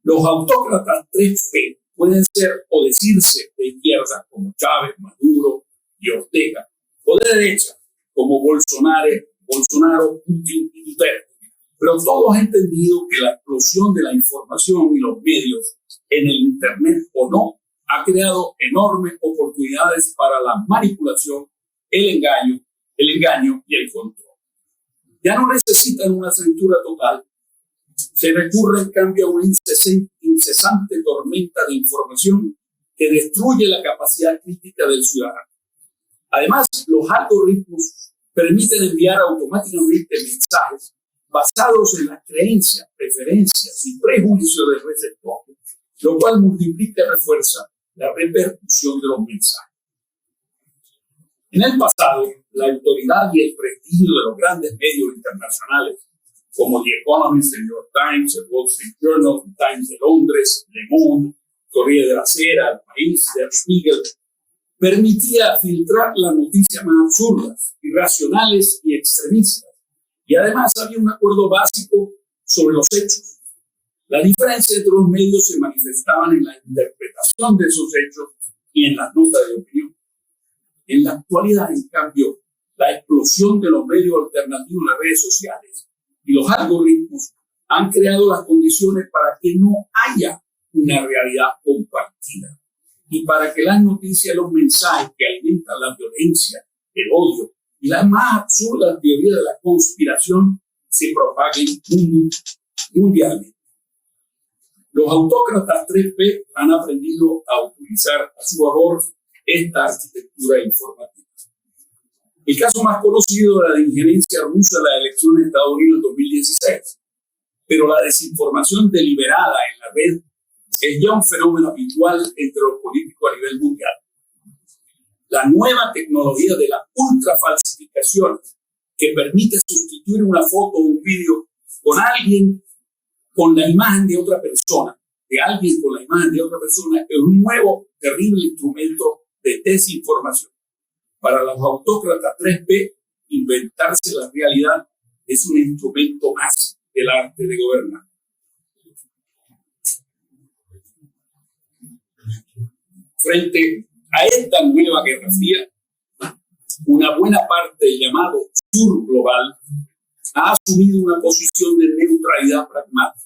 Los autócratas 3P pueden ser o decirse de izquierda como Chávez, Maduro y Ortega, o de derecha, como Bolsonaro, Putin y Duterte. Pero todos han entendido que la explosión de la información y los medios en el Internet o no ha creado enormes oportunidades para la manipulación el engaño y el control. Ya no necesitan una censura total. Se recurre en cambio a una incesante tormenta de información que destruye la capacidad crítica del ciudadano. Además, los algoritmos permiten enviar automáticamente mensajes basados en las creencias, preferencias y prejuicios del receptor, lo cual multiplica y refuerza la repercusión de los mensajes. En el pasado, la autoridad y el prestigio de los grandes medios internacionales, como The Economist, el New York Times, el Wall Street Journal, el Times de Londres, Le Monde, Corriere della Sera, El País, Der Spiegel, permitía filtrar las noticias más absurdas, irracionales y extremistas. Y además había un acuerdo básico sobre los hechos. La diferencia entre los medios se manifestaban en la interpretación de esos hechos y en las notas de opinión. En la actualidad, en cambio, la explosión de los medios alternativos en las redes sociales y los algoritmos han creado las condiciones para que no haya una realidad compartida y para que las noticias y los mensajes que alimentan la violencia, el odio y las más absurdas teorías de la conspiración se propaguen mundialmente. Los autócratas 3P han aprendido a utilizar a su favor esta arquitectura informativa. El caso más conocido es la injerencia rusa en las elecciones de Estados Unidos en 2016, pero la desinformación deliberada en la red es ya un fenómeno habitual entre los políticos a nivel mundial. La nueva tecnología de la ultrafalsificación, que permite sustituir una foto o un vídeo con alguien con la imagen de otra persona, es un nuevo terrible instrumento de desinformación. Para los autócratas 3P, inventarse la realidad es un instrumento más del arte de gobernar. Frente a esta nueva Guerra Fría, una buena parte del llamado sur global ha asumido una posición de neutralidad pragmática,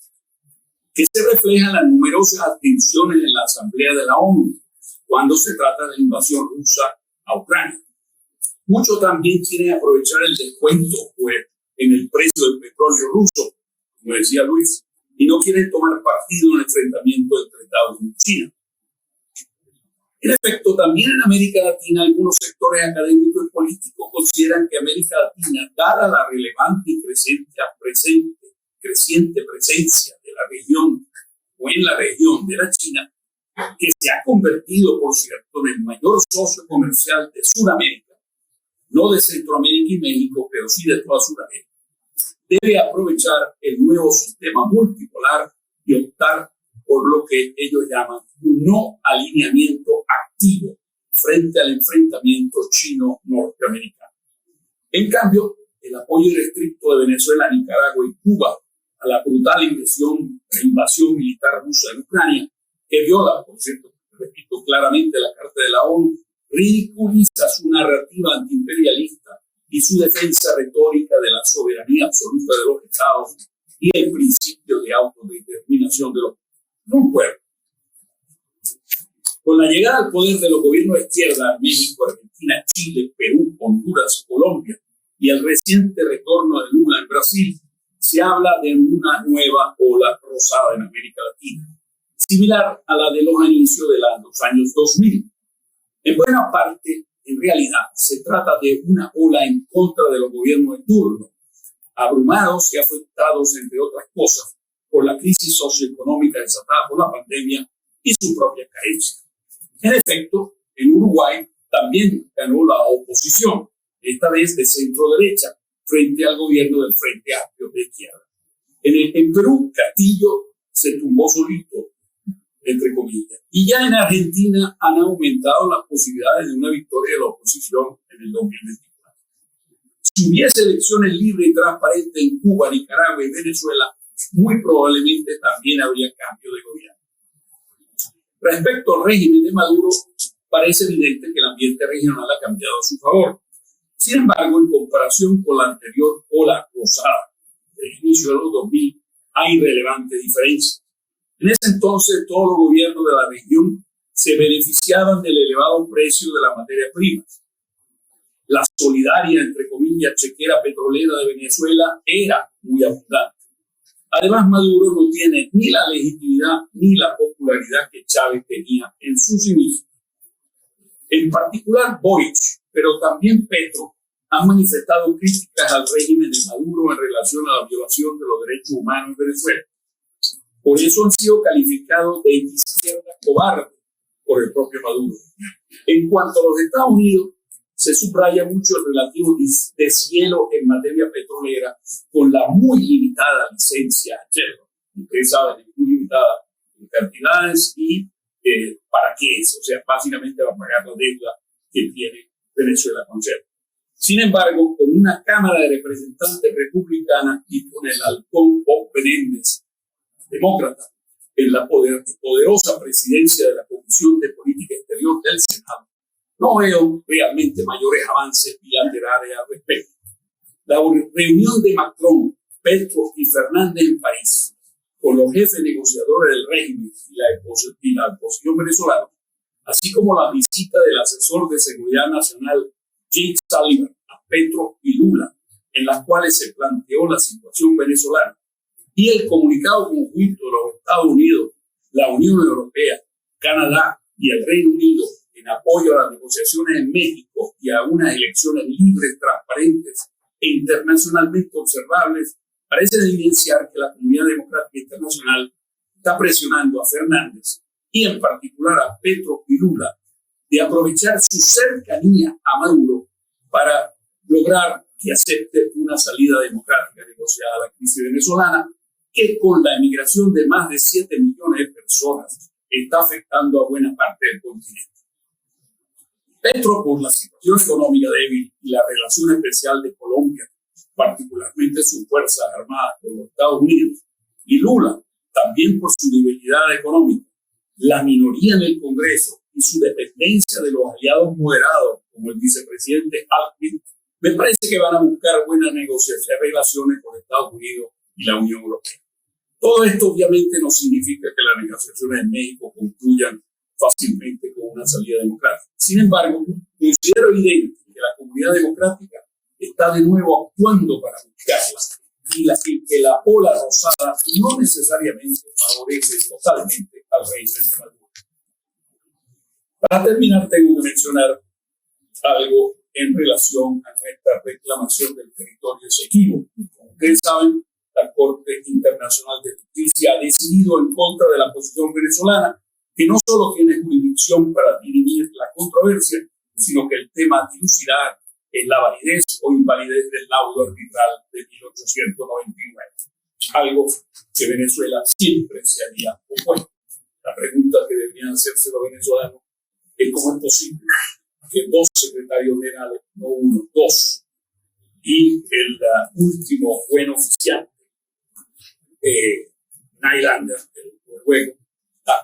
que se refleja en las numerosas abstenciones en la Asamblea de la ONU cuando se trata de la invasión rusa a Ucrania. Muchos también quieren aprovechar el descuento en el precio del petróleo ruso, como decía Luis, y no quieren tomar partido en el enfrentamiento entre Estados Unidos y China. En efecto, también en América Latina, algunos sectores académicos y políticos consideran que América Latina, dada la relevante y creciente presencia de la región o en la región de la China, que se ha convertido, por cierto, en el mayor socio comercial de Sudamérica, no de Centroamérica y México, pero sí de toda Sudamérica, debe aprovechar el nuevo sistema multipolar y optar por lo que ellos llaman un no alineamiento activo frente al enfrentamiento chino-norteamericano. En cambio, el apoyo irrestricto de Venezuela, Nicaragua y Cuba a la brutal invasión militar rusa en Ucrania, que viola, por cierto, repito claramente la Carta de la ONU, ridiculiza su narrativa antiimperialista y su defensa retórica de la soberanía absoluta de los estados y el principio de autodeterminación de un pueblo. Con la llegada al poder de los gobiernos de izquierda, México, Argentina, Chile, Perú, Honduras, Colombia y el reciente retorno de Lula en Brasil, se habla de una nueva ola rosada en América Latina, similar a la de los inicios de los años 2000. En buena parte, en realidad, se trata de una ola en contra de los gobiernos de turno, abrumados y afectados, entre otras cosas, por la crisis socioeconómica desatada por la pandemia y su propia carencia. En efecto, en Uruguay también ganó la oposición, esta vez de centro-derecha, frente al gobierno del Frente Amplio de izquierda. En Perú, Castillo se tumbó solito, entre comillas. Y ya en Argentina han aumentado las posibilidades de una victoria de la oposición en el 2024. Si hubiese elecciones libres y transparentes en Cuba, Nicaragua y Venezuela, muy probablemente también habría cambio de gobierno. Respecto al régimen de Maduro, parece evidente que el ambiente regional ha cambiado a su favor. Sin embargo, en comparación con la anterior ola rosada del inicio de los 2000, hay relevantes diferencias. En ese entonces, todos los gobiernos de la región se beneficiaban del elevado precio de las materias primas. la solidaria, entre comillas, chequera petrolera de Venezuela era muy abundante. Además, Maduro no tiene ni la legitimidad ni la popularidad que Chávez tenía en sus inicios. En particular, Boric, pero también Petro, han manifestado críticas al régimen de Maduro en relación a la violación de los derechos humanos en Venezuela. Por eso han sido calificados de izquierda cobarde por el propio Maduro. En cuanto a los Estados Unidos, se subraya mucho el relativo deshielo en materia petrolera con la muy limitada licencia Chevron. Ustedes saben, es muy limitada en cantidades y para qué es. O sea, básicamente va a pagar la deuda que tiene Venezuela con Chevron. Sin embargo, con una Cámara de Representantes republicana y con el halcón Bob Menéndez, demócrata, en la poderosa presidencia de la Comisión de Política Exterior del Senado, no veo realmente mayores avances bilaterales al respecto. La reunión de Macron, Petro y Fernández en París, con los jefes negociadores del régimen y la oposición venezolana, así como la visita del asesor de seguridad nacional Jake Sullivan a Petro y Lula, en las cuales se planteó la situación venezolana, y el comunicado conjunto de los Estados Unidos, la Unión Europea, Canadá y el Reino Unido en apoyo a las negociaciones en México y a unas elecciones libres, transparentes e internacionalmente observables, parece evidenciar que la comunidad democrática internacional está presionando a Fernández y en particular a Petro y Lula de aprovechar su cercanía a Maduro para lograr que acepte una salida democrática negociada a la crisis venezolana, que con la emigración de más de 7 millones de personas está afectando a buena parte del continente. Petro, por la situación económica débil y la relación especial de Colombia, particularmente sus fuerzas armadas con los Estados Unidos, y Lula, también por su debilidad económica, la minoría en el Congreso y su dependencia de los aliados moderados, como el vicepresidente Alckmin, me parece que van a buscar buenas negociaciones, relaciones con Estados Unidos y la Unión Europea. Todo esto obviamente no significa que las negociaciones en México concluyan fácilmente con una salida democrática. Sin embargo, considero evidente que la comunidad democrática está de nuevo actuando para buscarla y que la ola rosada no necesariamente favorece totalmente al régimen de Maduro. Para terminar, tengo que mencionar algo en relación a nuestra reclamación del territorio Esequibo. Como ustedes saben, la Corte Internacional de Justicia ha decidido en contra de la posición venezolana, que no solo tiene jurisdicción para dirimir la controversia, sino que el tema a dilucidar es la validez o invalidez del laudo arbitral de 1899, algo que Venezuela siempre se había opuesto. La pregunta que deberían hacerse los venezolanos es cómo es posible que 2 secretarios generales, no uno, 2, y el último buen oficial, Nylander, el juego,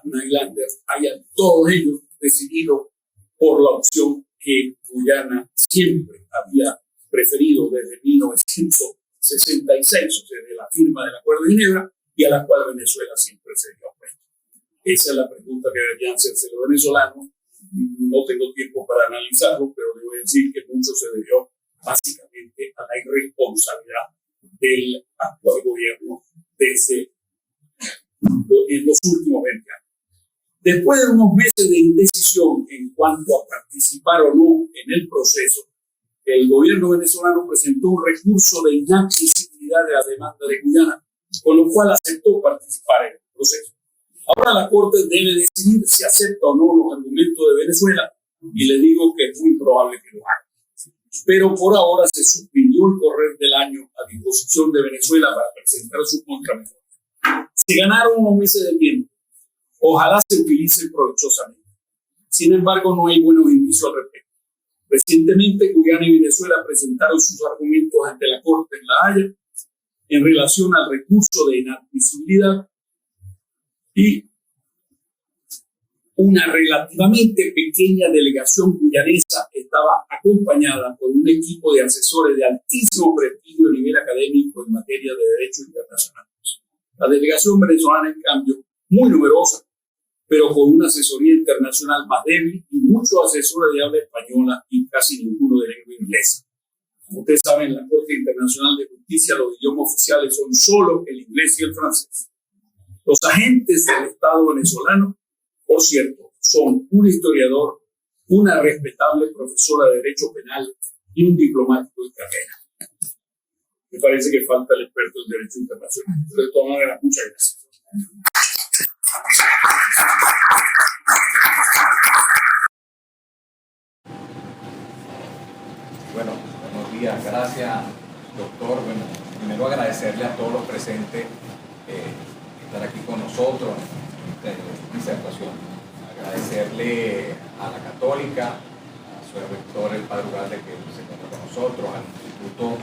Nylander, hayan todos ellos decidido por la opción que Guyana siempre había preferido desde 1966, o sea, de la firma del Acuerdo de Ginebra, y a la cual Venezuela siempre se había opuesto. Esa es la pregunta que deberían hacerse los venezolanos. No tengo tiempo para analizarlo, pero le voy a decir que mucho se debió básicamente a la irresponsabilidad del actual gobierno desde en los últimos 20 años. Después de unos meses de indecisión en cuanto a participar o no en el proceso, el gobierno venezolano presentó un recurso de inadmisibilidad de la demanda de Guyana, con lo cual aceptó participar en el proceso. Ahora la Corte debe decidir si acepta o no los argumentos de Venezuela, y le digo que es muy probable que lo haga. Pero por ahora se suspendió el correr del año a disposición de Venezuela para presentar su contramedida. Se ganaron unos meses de tiempo. Ojalá se utilicen provechosamente. Sin embargo, no hay buenos indicios al respecto. Recientemente, Guyana y Venezuela presentaron sus argumentos ante la Corte en La Haya en relación al recurso de inadmisibilidad, y una relativamente pequeña delegación guyanesa estaba acompañada por un equipo de asesores de altísimo prestigio a nivel académico en materia de derecho internacional. La delegación venezolana, en cambio, muy numerosa, pero con una asesoría internacional más débil y muchos asesores de habla española y casi ninguno de lengua inglesa. Como ustedes saben, en la Corte Internacional de Justicia los idiomas oficiales son solo el inglés y el francés. Los agentes del Estado venezolano, por cierto, son un historiador, una respetable profesora de Derecho Penal y un diplomático de carrera. Me parece que falta el experto en Derecho Internacional. Pero de todas maneras, muchas gracias. Bueno, buenos días. Gracias, doctor. Bueno, primero agradecerle a todos los presentes estar aquí con nosotros en esta disertación. Agradecerle a la Católica, a su rector, el padre Ugalde, que se encuentra con nosotros, al Instituto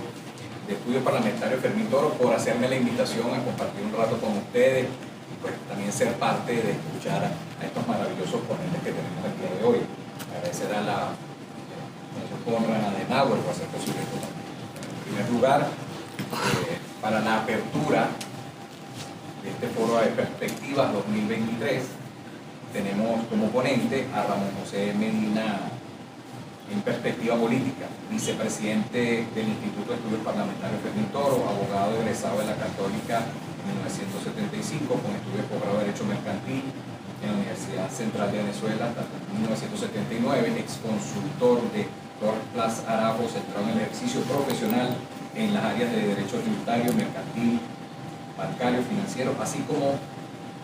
de Estudios Parlamentarios Fermín Toro, por hacerme la invitación a compartir un rato con ustedes y pues también ser parte de escuchar a estos maravillosos ponentes que tenemos el día de hoy. Agradecer a la Conrad Adenauer por hacer posible esto también. En primer lugar, para la apertura de este foro de perspectivas 2023, tenemos como ponente a Ramón José Medina en perspectiva política, vicepresidente del Instituto de Estudios Parlamentarios Fermín Toro, abogado egresado de la Católica en 1975, con estudios de posgrado de Derecho Mercantil en la Universidad Central de Venezuela hasta 1979, exconsultor de Torres Plas Arajo, centrado en el ejercicio profesional en las áreas de Derecho Tributario, Mercantil, Bancario, Financiero, así como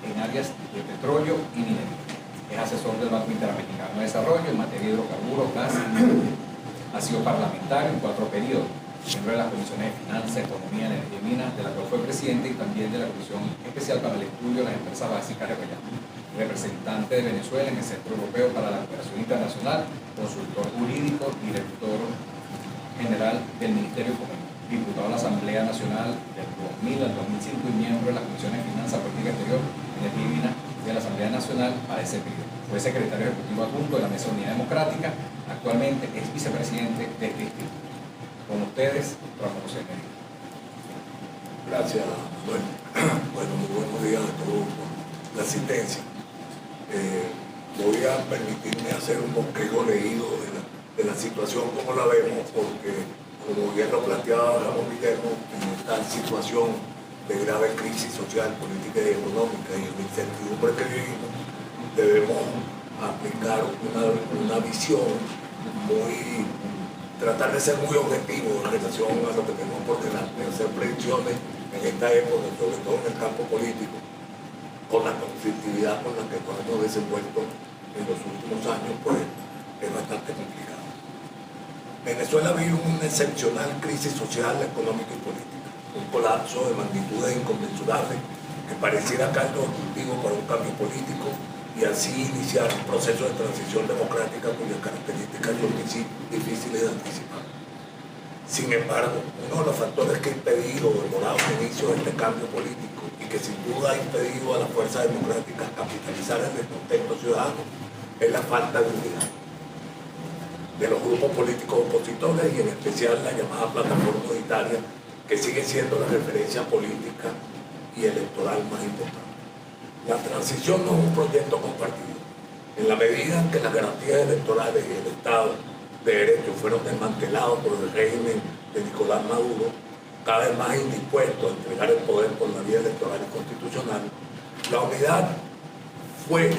en áreas de petróleo y minería. Es asesor del Banco Interamericano de Desarrollo en materia de hidrocarburos, gas y minería. Ha sido parlamentario en 4 periodos, miembro de las comisiones de Finanzas, Economía, Energía y Minas, de la cual fue presidente, y también de la Comisión Especial para el Estudio de las Empresas Básicas de Guayana. Representante de Venezuela en el Centro Europeo para la Cooperación Internacional, consultor jurídico, director general del Ministerio de Comercio, diputado de la Asamblea Nacional del 2000 al 2005 y miembro de las comisiones de Finanzas, Política Exterior, Energía y Minas de la Asamblea Nacional para ese periodo. Fue secretario ejecutivo adjunto de la Mesa de Unidad Democrática. Actualmente es vicepresidente de este instituto. Con ustedes, Ramón José Medina. Gracias, Manuel. Bueno, muy buenos días a todos por la asistencia. Voy a permitirme hacer un bosquejo leído de la situación como la vemos, porque como bien lo planteaba Ramón Guillermo, en esta situación de grave crisis social, política y económica y de incertidumbre que vivimos, debemos aplicar una visión tratar de ser muy objetivo en relación a lo que tenemos por delante, hacer predicciones en esta época, sobre todo en el campo político, con la conflictividad con la que nos hemos desenvuelto en los últimos años, pues es bastante complicado. Venezuela vive una excepcional crisis social, económica y política, un colapso de magnitudes inconmensurables que pareciera caldo de cultivo para un cambio político y así iniciar un proceso de transición democrática cuyas características son difíciles de anticipar. Sin embargo, uno de los factores que ha impedido o demorado el inicio de este cambio político y que sin duda ha impedido a las fuerzas democráticas capitalizar el descontento ciudadano es la falta de unidad de los grupos políticos opositores y en especial la llamada plataforma unitaria, que sigue siendo la referencia política y electoral más importante. La transición no es un proyecto compartido. En la medida en que las garantías electorales y el Estado de Derecho fueron desmantelados por el régimen de Nicolás Maduro, cada vez más indispuesto a entregar el poder por la vía electoral y constitucional, la unidad fue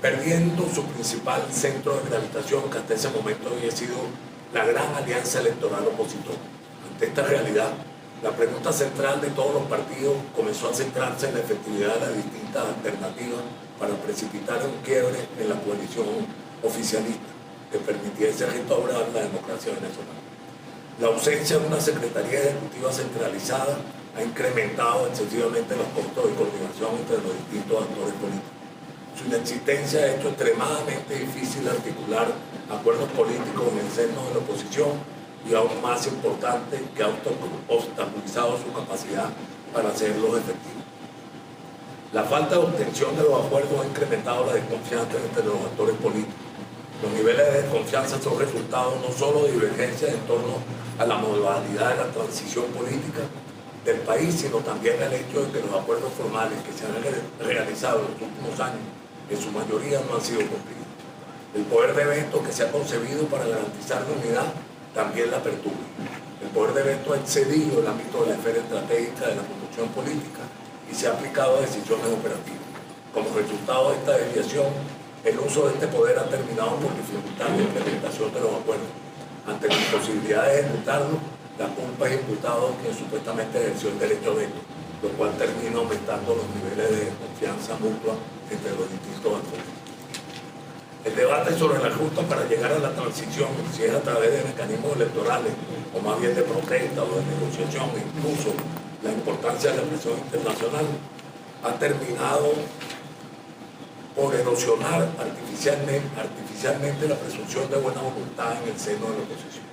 perdiendo su principal centro de gravitación, que hasta ese momento había sido la gran alianza electoral opositora. Ante esta realidad, la pregunta central de todos los partidos comenzó a centrarse en la efectividad de las distintas alternativas para precipitar un quiebre en la coalición oficialista que permitiese restaurar la democracia venezolana. La ausencia de una Secretaría Ejecutiva centralizada ha incrementado excesivamente los costos de coordinación entre los distintos actores políticos. Su inexistencia ha hecho extremadamente difícil articular acuerdos políticos en el seno de la oposición y aún más importante, que ha obstaculizado su capacidad para hacerlos efectivos. La falta de obtención de los acuerdos ha incrementado la desconfianza entre los actores políticos. Los niveles de desconfianza son resultado no solo de divergencias en torno a la modalidad de la transición política, del país, sino también el hecho de que los acuerdos formales que se han realizado en los últimos años, en su mayoría no han sido cumplidos. El poder de veto que se ha concebido para garantizar la unidad también la perturba. El poder de veto ha excedido el ámbito de la esfera estratégica de la conducción política y se ha aplicado a decisiones operativas. Como resultado de esta desviación, el uso de este poder ha terminado por dificultar la implementación de los acuerdos. Ante la imposibilidad de ejecutarlo, la culpa es imputado a quien supuestamente ejerció el derecho de veto, lo cual termina aumentando los niveles de confianza mutua entre los distintos actores. El debate sobre la ruta para llegar a la transición, si es a través de mecanismos electorales o más bien de protesta o de negociación, e incluso la importancia de la presión internacional, ha terminado por erosionar artificialmente la presunción de buena voluntad en el seno de la oposición.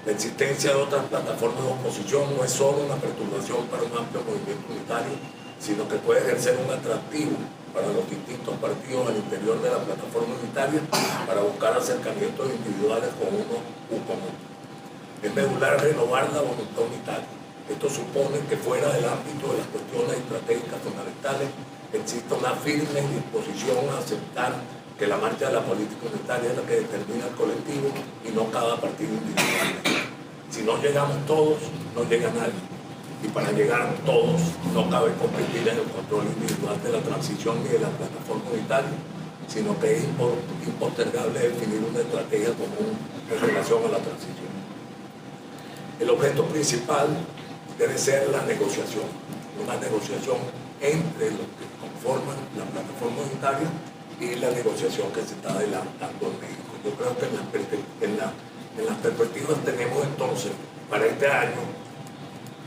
La existencia de otras plataformas de oposición no es solo una perturbación para un amplio movimiento unitario, sino que puede ejercer un atractivo para los distintos partidos al interior de la plataforma unitaria para buscar acercamientos individuales con uno u con otro. Es medular renovar la voluntad unitaria. Esto supone que fuera del ámbito de las cuestiones estratégicas fundamentales existe una firme disposición a aceptar que la marcha de la política unitaria es la que determina el colectivo y no cada partido individual. Si no llegamos todos, no llega nadie. Y para llegar todos, no cabe competir en el control individual de la transición ni de la plataforma unitaria, sino que es impostergable definir una estrategia común en relación a la transición. El objeto principal debe ser la negociación, una negociación entre los que conforman la plataforma unitaria y la negociación que se está adelantando en México. Yo creo que en las perspectivas tenemos entonces para este año,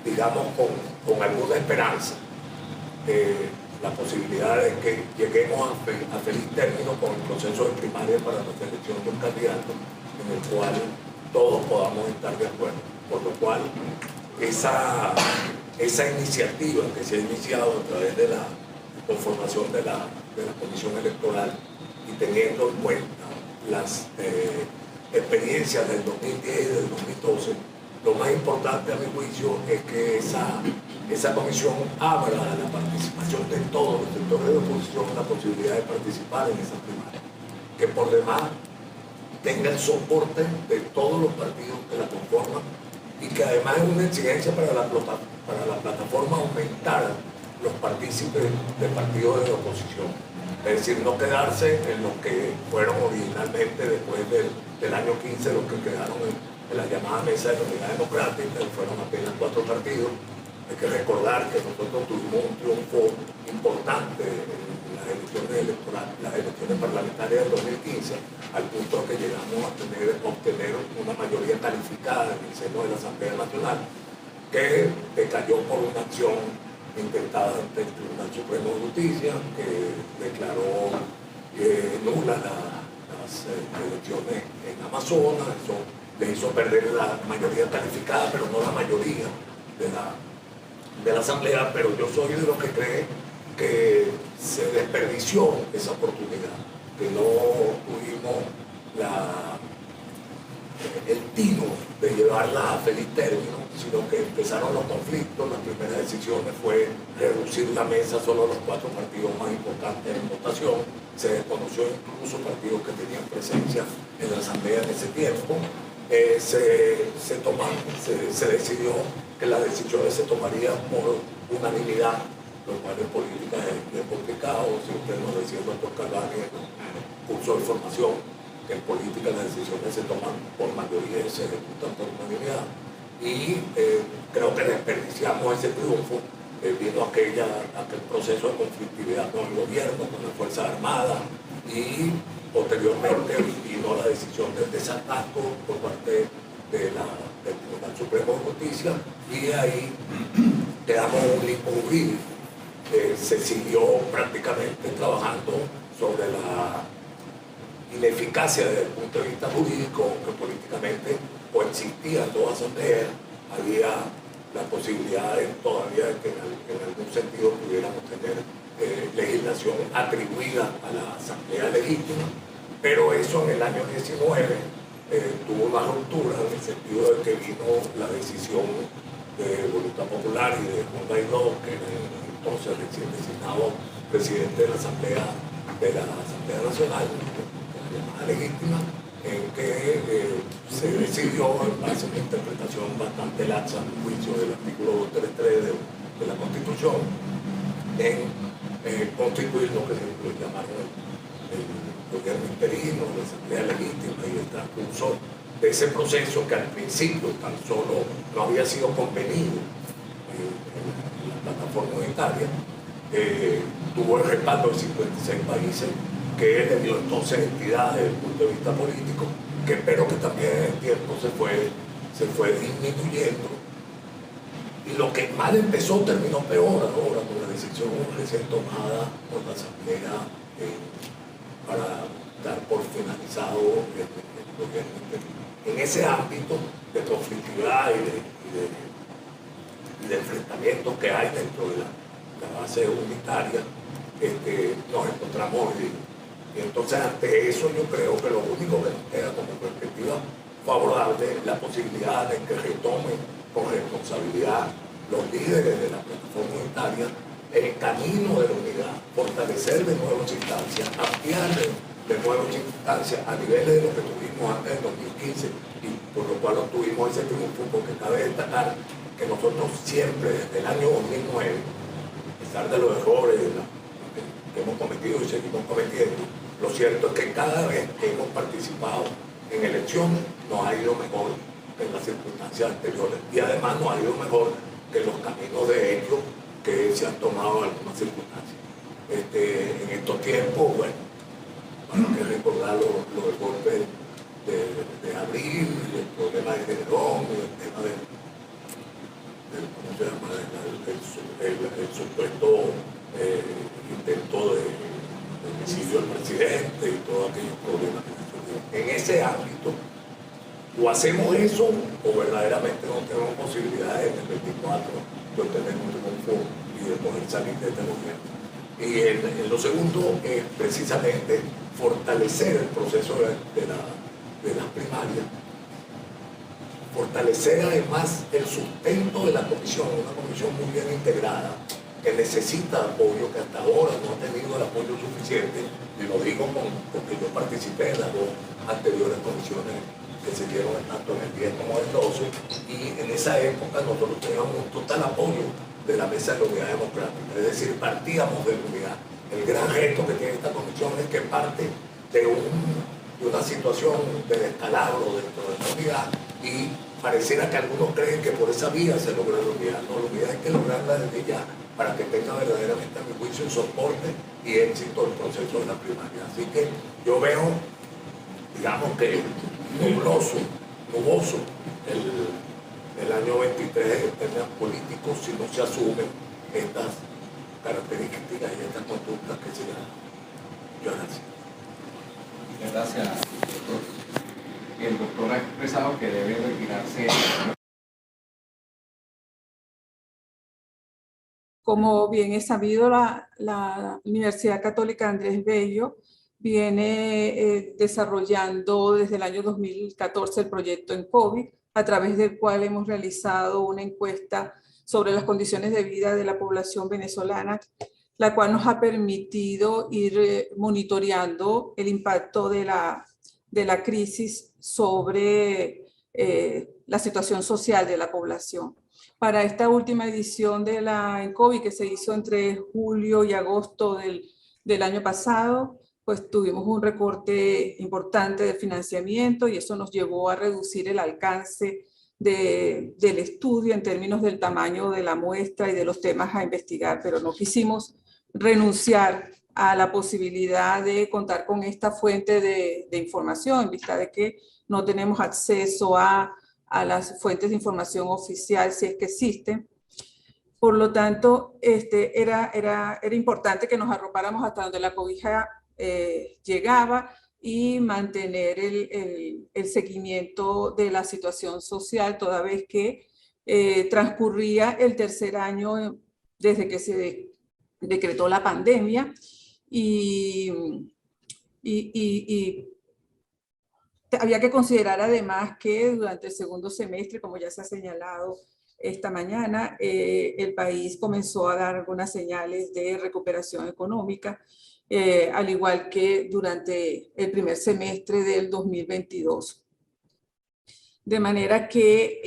digamos con alguna esperanza, la posibilidad de que lleguemos a feliz término con el proceso de primaria para la selección de un candidato en el cual todos podamos estar de acuerdo. Por lo cual, esa iniciativa que se ha iniciado a través de la conformación de la Comisión Electoral y teniendo en cuenta las experiencias del 2010 y del 2012, lo más importante a mi juicio es que esa comisión abra a la participación de todos los sectores de oposición la posibilidad de participar en esa primaria, que por demás tenga el soporte de todos los partidos que la conforman y que además es una exigencia para la plataforma aumentar los partícipes de partidos de oposición. Es decir, no quedarse en los que fueron originalmente después del año 15, los que quedaron en la llamada Mesa de la Unidad Democrática, que fueron apenas 4 partidos. Hay que recordar que nosotros tuvimos un triunfo importante en las elecciones parlamentarias del 2015, al punto que llegamos a obtener una mayoría calificada en el seno de la Asamblea Nacional, que decayó por una acción intentada ante el Tribunal Supremo de Justicia, que declaró nula las elecciones en Amazonas. Eso le hizo perder la mayoría calificada, pero no la mayoría de la Asamblea. Pero yo soy de los que cree que se desperdició esa oportunidad, que no tuvimos el tino de llevarla a feliz término, sino que empezaron los conflictos. Las primeras decisiones fue reducir la mesa solo a los 4 partidos más importantes en votación. Se desconoció incluso partidos que tenían presencia en la Asamblea en ese tiempo. Se decidió que las decisiones se tomarían por unanimidad, lo cual en política es bien complicado. Si usted nos decía el doctor Calvani en un curso de formación, que en política las decisiones se toman por mayoría y se ejecutan por unanimidad. Y creo que desperdiciamos ese triunfo viendo aquel proceso de conflictividad con el gobierno, con las Fuerzas Armadas, y posteriormente vino la decisión del desacato por parte del Tribunal Supremo de Justicia, y ahí quedamos un limbo jurídico. Se siguió prácticamente trabajando sobre la ineficacia desde el punto de vista jurídico, que políticamente coexistían 2 asambleas. Había la posibilidad todavía de que en algún sentido pudiéramos tener legislación atribuida a la asamblea legítima, pero eso en el año 19 tuvo una ruptura, en el sentido de que vino la decisión de Voluntad Popular y de Juan Guaidó, que era entonces recién designado presidente de la Asamblea Nacional, de la llamada legítima, en que se decidió, en base a una interpretación bastante laxa del juicio del artículo 233 de la Constitución, en constituir lo que lo llamaron el gobierno interino, la Asamblea Legítima, y el transcurso de ese proceso que al principio tan solo no había sido convenido en la plataforma unitaria, tuvo el respaldo de 56 países, que le dio entonces entidad desde el punto de vista político, que espero que también en el tiempo se fue disminuyendo. Y lo que mal empezó terminó peor ahora con la decisión recién tomada por la Asamblea para dar por finalizado el gobierno interino. En ese ámbito de conflictividad y de enfrentamientos que hay dentro de la base unitaria, nos encontramos hoy. Y entonces ante eso yo creo que lo único que nos queda como perspectiva favorable es la posibilidad de que retomen con responsabilidad los líderes de la plataforma unitaria el camino de la unidad, fortalecer de nuevas instancias, ampliar de nuevas instancias a niveles de lo que tuvimos antes del 2015 y por lo cual obtuvimos ese triunfo, porque cabe destacar que nosotros siempre desde el año 2009, a pesar de los errores que hemos cometido y seguimos cometiendo, lo cierto es que cada vez que hemos participado en elecciones nos ha ido mejor que en las circunstancias anteriores y además nos ha ido mejor que los caminos de hecho que se han tomado en algunas circunstancias. En estos tiempos, bueno, hay que recordar los golpes de abril, el problema de Nerón, el tema ¿cómo se llama? El supuesto intento de homicidio del presidente y todos aquellos problemas que se surgieron. En ese ámbito, o hacemos eso, o verdaderamente no tenemos posibilidades en el 24 de obtener un triunfo y de poder salir de este gobierno. Y en lo segundo es precisamente fortalecer el proceso de las primarias, fortalecer además el sustento de la comisión, una comisión muy bien integrada, que necesita apoyo, que hasta ahora no ha tenido el apoyo suficiente, y lo digo porque yo participé en las dos anteriores comisiones que se dieron tanto en el 10 como en el 12, y en esa época nosotros teníamos un total apoyo de la Mesa de la Unidad Democrática, es decir, partíamos de la unidad. El gran reto que tiene esta comisión es que parte de una situación de descalabro dentro de la unidad, y pareciera que algunos creen que por esa vía se logra la unidad. No, la unidad hay que lograrla desde ya, para que tenga verdaderamente, a mi juicio, un soporte y éxito el proceso de la primaria. Así que yo veo, digamos que nuboso el año 23 en términos políticos si no se asumen estas características y estas conductas que se dan. Gracias. Gracias, doctor. El doctor ha expresado que debe retirarse. Como bien es sabido, la Universidad Católica Andrés Bello viene desarrollando desde el año 2014 el proyecto ENCOVID, a través del cual hemos realizado una encuesta sobre las condiciones de vida de la población venezolana, la cual nos ha permitido ir monitoreando el impacto de la crisis sobre la situación social de la población. Para esta última edición de la ENCOVID, que se hizo entre julio y agosto del año pasado, pues tuvimos un recorte importante de financiamiento y eso nos llevó a reducir el alcance del estudio en términos del tamaño de la muestra y de los temas a investigar, pero no quisimos renunciar a la posibilidad de contar con esta fuente de información, en vista de que no tenemos acceso a las fuentes de información oficial, si es que existen. Por lo tanto, era importante que nos arropáramos hasta donde la cobija llegaba y mantener el seguimiento de la situación social, toda vez que transcurría el tercer año desde que se decretó la pandemia y había que considerar además que durante el segundo semestre, como ya se ha señalado esta mañana, el país comenzó a dar algunas señales de recuperación económica, al igual que durante el primer semestre del 2022. De manera que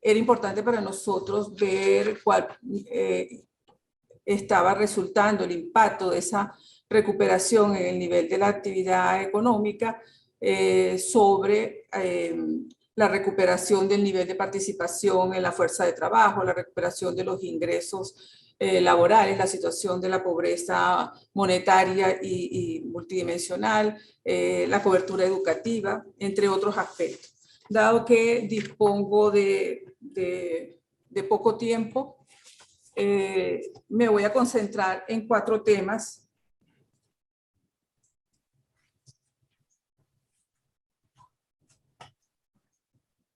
era importante para nosotros ver cuál estaba resultando el impacto de esa recuperación en el nivel de la actividad económica sobre la recuperación del nivel de participación en la fuerza de trabajo, la recuperación de los ingresos laborales, la situación de la pobreza monetaria y multidimensional, la cobertura educativa, entre otros aspectos. Dado que dispongo de poco tiempo, me voy a concentrar en 4 temas.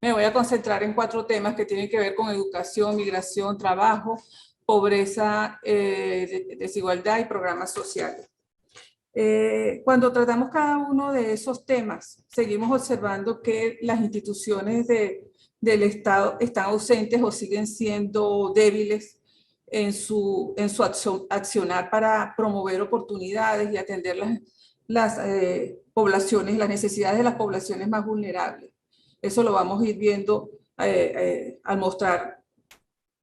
Me voy a concentrar en 4 temas que tienen que ver con educación, migración, trabajo, pobreza, desigualdad y programas sociales. Cuando tratamos cada uno de esos temas, seguimos observando que las instituciones del Estado están ausentes o siguen siendo débiles en su accionar para promover oportunidades y atender las poblaciones, las necesidades de las poblaciones más vulnerables. Eso lo vamos a ir viendo al mostrar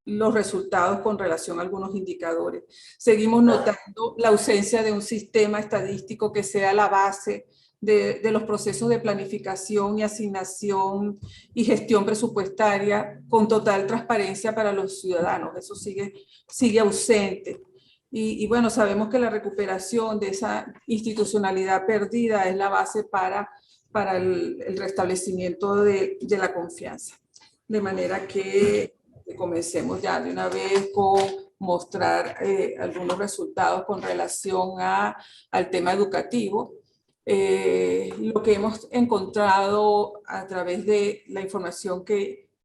los resultados con relación a algunos indicadores. Seguimos notando la ausencia de un sistema estadístico que sea la base de los procesos de planificación y asignación y gestión presupuestaria con total transparencia para los ciudadanos. Eso sigue ausente. Y bueno, sabemos que la recuperación de esa institucionalidad perdida es la base para el restablecimiento de la confianza. De manera que comencemos ya de una vez con mostrar algunos resultados con relación al tema educativo. Lo que hemos encontrado a través de la información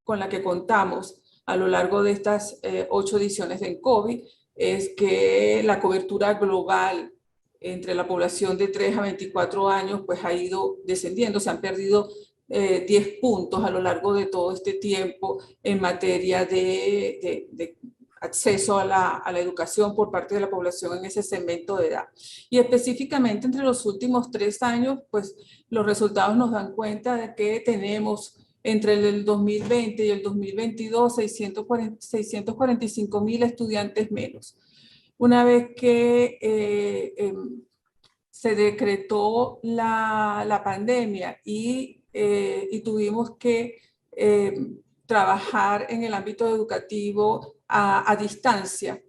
con la que contamos a lo largo de estas 8 ediciones de COVID es que la cobertura global entre la población de 3 a 24 años pues ha ido descendiendo, se han perdido 10 puntos a lo largo de todo este tiempo en materia de acceso a la educación por parte de la población en ese segmento de edad. Y específicamente entre los últimos 3 años, pues los resultados nos dan cuenta de que tenemos entre el 2020 y el 2022 645,000 estudiantes menos. Una vez que se decretó la pandemia y tuvimos que trabajar en el ámbito educativo a distancia,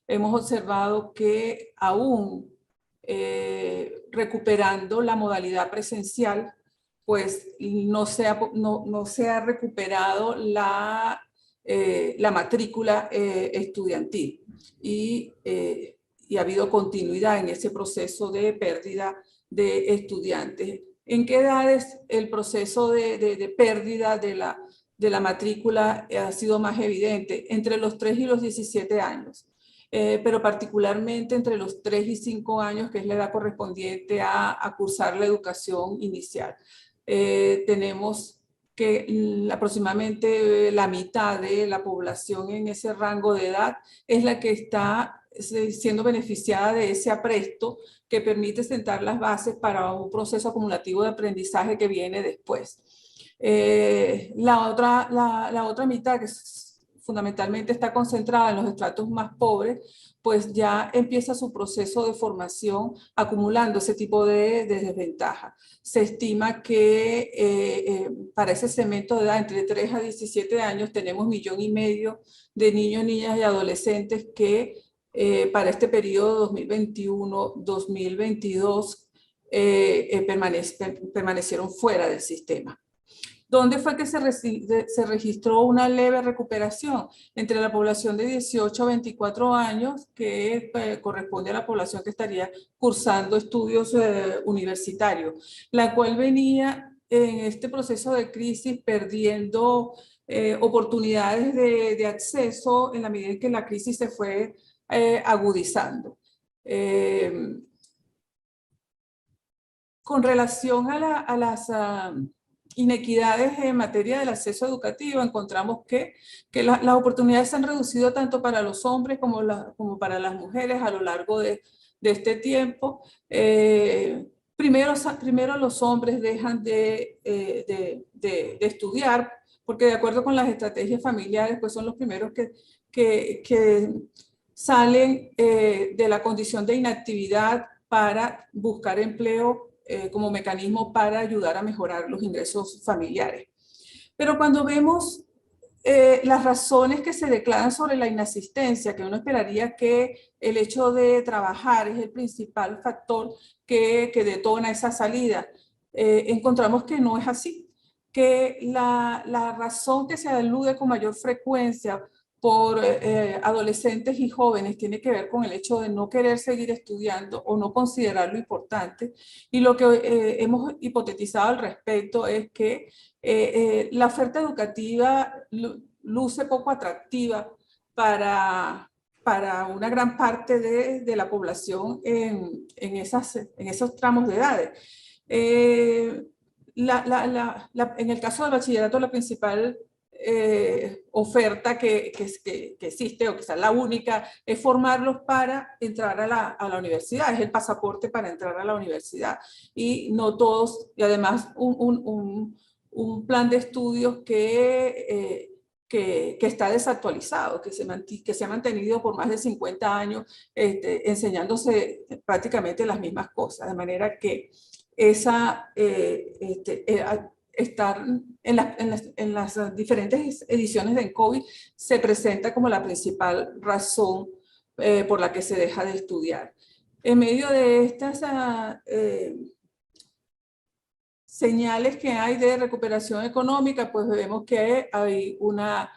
hemos observado que aún recuperando la modalidad presencial, pues no se ha recuperado la matrícula estudiantil y ha habido continuidad en ese proceso de pérdida de estudiantes. ¿En qué edades el proceso de pérdida de la matrícula ha sido más evidente? Entre los 3 y los 17 años, pero particularmente entre los 3 y 5 años, que es la edad correspondiente a cursar la educación inicial. Tenemos que aproximadamente la mitad de la población en ese rango de edad es la que está siendo beneficiada de ese apresto que permite sentar las bases para un proceso acumulativo de aprendizaje que viene después. La otra mitad, que fundamentalmente está concentrada en los estratos más pobres, pues ya empieza su proceso de formación acumulando ese tipo de desventaja. Se estima que para ese segmento de edad, entre 3 a 17 años, tenemos 1,5 millones de niños, niñas y adolescentes que para este periodo 2021-2022 permanecieron fuera del sistema. ¿Dónde fue que se registró una leve recuperación? Entre la población de 18 a 24 años, que corresponde a la población que estaría cursando estudios universitarios, la cual venía en este proceso de crisis perdiendo oportunidades de acceso en la medida en que la crisis se fue agudizando. Con relación a inequidades en materia del acceso educativo, encontramos que las oportunidades se han reducido tanto para los hombres como para las mujeres a lo largo de este tiempo. Primero los hombres dejan de estudiar, porque de acuerdo con las estrategias familiares, pues son los primeros que salen de la condición de inactividad para buscar empleo como mecanismo para ayudar a mejorar los ingresos familiares. Pero cuando vemos las razones que se declaran sobre la inasistencia, que uno esperaría que el hecho de trabajar es el principal factor que detona esa salida, encontramos que no es así, que la razón que se alude con mayor frecuencia por adolescentes y jóvenes tiene que ver con el hecho de no querer seguir estudiando o no considerarlo importante. Y lo que hemos hipotetizado al respecto es que la oferta educativa luce poco atractiva para una gran parte de la población en esos tramos de edades. En el caso del bachillerato, la principal oferta que existe, o quizás la única, es formarlos para entrar a la universidad, es el pasaporte para entrar a la universidad. Y no todos, y además un plan de estudios que está desactualizado, que se ha mantenido por más de 50 años enseñándose prácticamente las mismas cosas, de manera que estar en las diferentes ediciones de COVID se presenta como la principal razón por la que se deja de estudiar. En medio de estas señales que hay de recuperación económica, pues vemos que hay una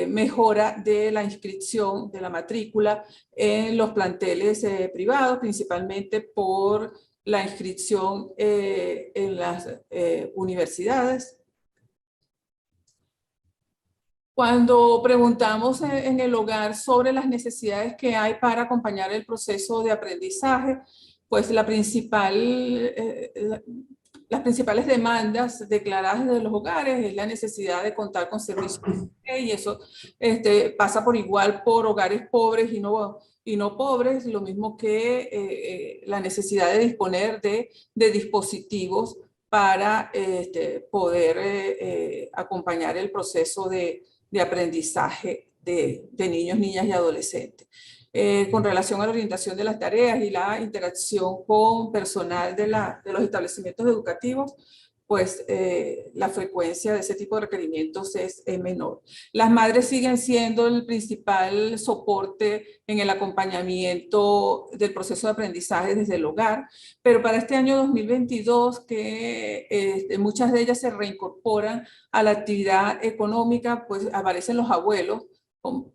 mejora de la inscripción, de la matrícula en los planteles privados, principalmente por la inscripción en las universidades. Cuando preguntamos en el hogar sobre las necesidades que hay para acompañar el proceso de aprendizaje, pues las principales demandas declaradas de los hogares es la necesidad de contar con servicios, y eso pasa por igual por hogares pobres y no pobres, lo mismo que la necesidad de disponer de dispositivos para poder acompañar el proceso de aprendizaje de niños, niñas y adolescentes. Con relación a la orientación de las tareas y la interacción con personal de los establecimientos educativos, pues la frecuencia de ese tipo de requerimientos es menor. Las madres siguen siendo el principal soporte en el acompañamiento del proceso de aprendizaje desde el hogar, pero para este año 2022, que muchas de ellas se reincorporan a la actividad económica, pues aparecen los abuelos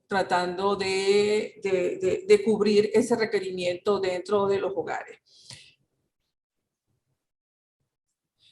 tratando de cubrir ese requerimiento dentro de los hogares.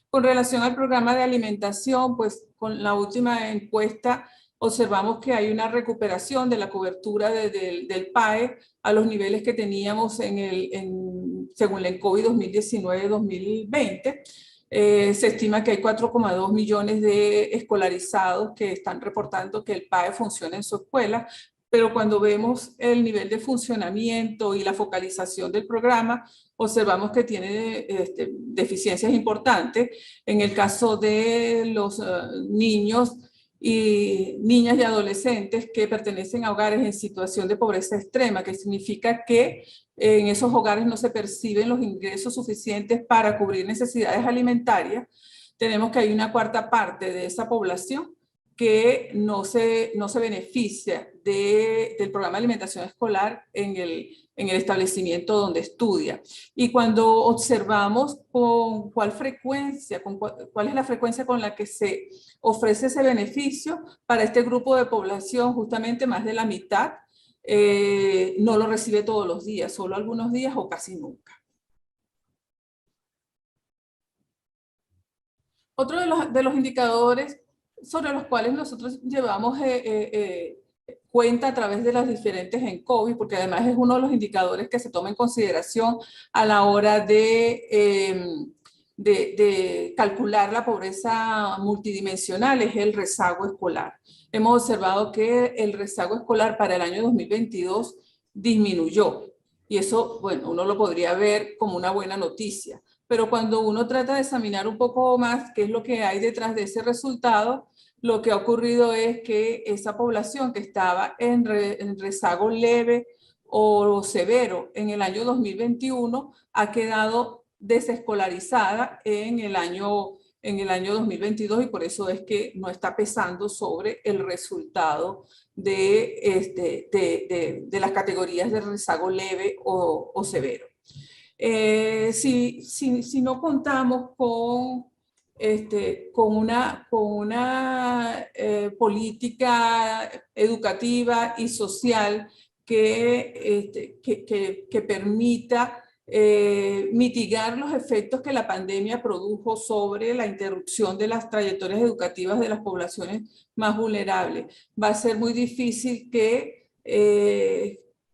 Con relación al programa de alimentación, pues con la última encuesta observamos que hay una recuperación de la cobertura del PAE a los niveles que teníamos según el COVID 2019-2020. Se estima que hay 4,2 millones de escolarizados que están reportando que el PAE funciona en su escuela, pero cuando vemos el nivel de funcionamiento y la focalización del programa, observamos que tiene deficiencias importantes. En el caso de los niños y niñas y adolescentes que pertenecen a hogares en situación de pobreza extrema, que significa que en esos hogares no se perciben los ingresos suficientes para cubrir necesidades alimentarias, tenemos que hay una cuarta parte de esa población que no se beneficia del programa de alimentación escolar en el establecimiento donde estudia. Y cuando observamos con cuál es la frecuencia con la que se ofrece ese beneficio para este grupo de población, justamente más de la mitad no lo recibe todos los días, solo algunos días o casi nunca. Otro de los indicadores sobre los cuales nosotros llevamos cuenta a través de las diferentes ENCOVI, porque además es uno de los indicadores que se toma en consideración a la hora de de calcular la pobreza multidimensional es el rezago escolar. Hemos observado que el rezago escolar para el año 2022 disminuyó. Y eso, bueno, uno lo podría ver como una buena noticia. Pero cuando uno trata de examinar un poco más qué es lo que hay detrás de ese resultado, lo que ha ocurrido es que esa población que estaba en rezago leve o severo en el año 2021 ha quedado desescolarizada en el año 2022 y por eso es que no está pesando sobre el resultado de las categorías de rezago leve o severo. Si no contamos con una política educativa y social que permita mitigar los efectos que la pandemia produjo sobre la interrupción de las trayectorias educativas de las poblaciones más vulnerables. Va a ser muy difícil que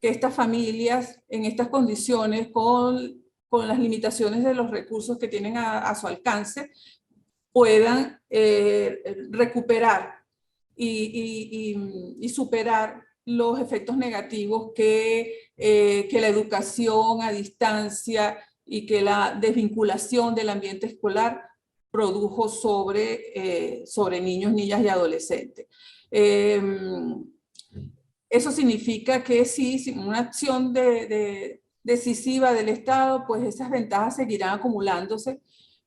estas familias en estas condiciones, con las limitaciones de los recursos que tienen a su alcance, puedan recuperar y superar los efectos negativos que la educación a distancia y que la desvinculación del ambiente escolar produjo sobre niños, niñas y adolescentes. Eso significa que sí, sin una acción decisiva del Estado, pues esas ventajas seguirán acumulándose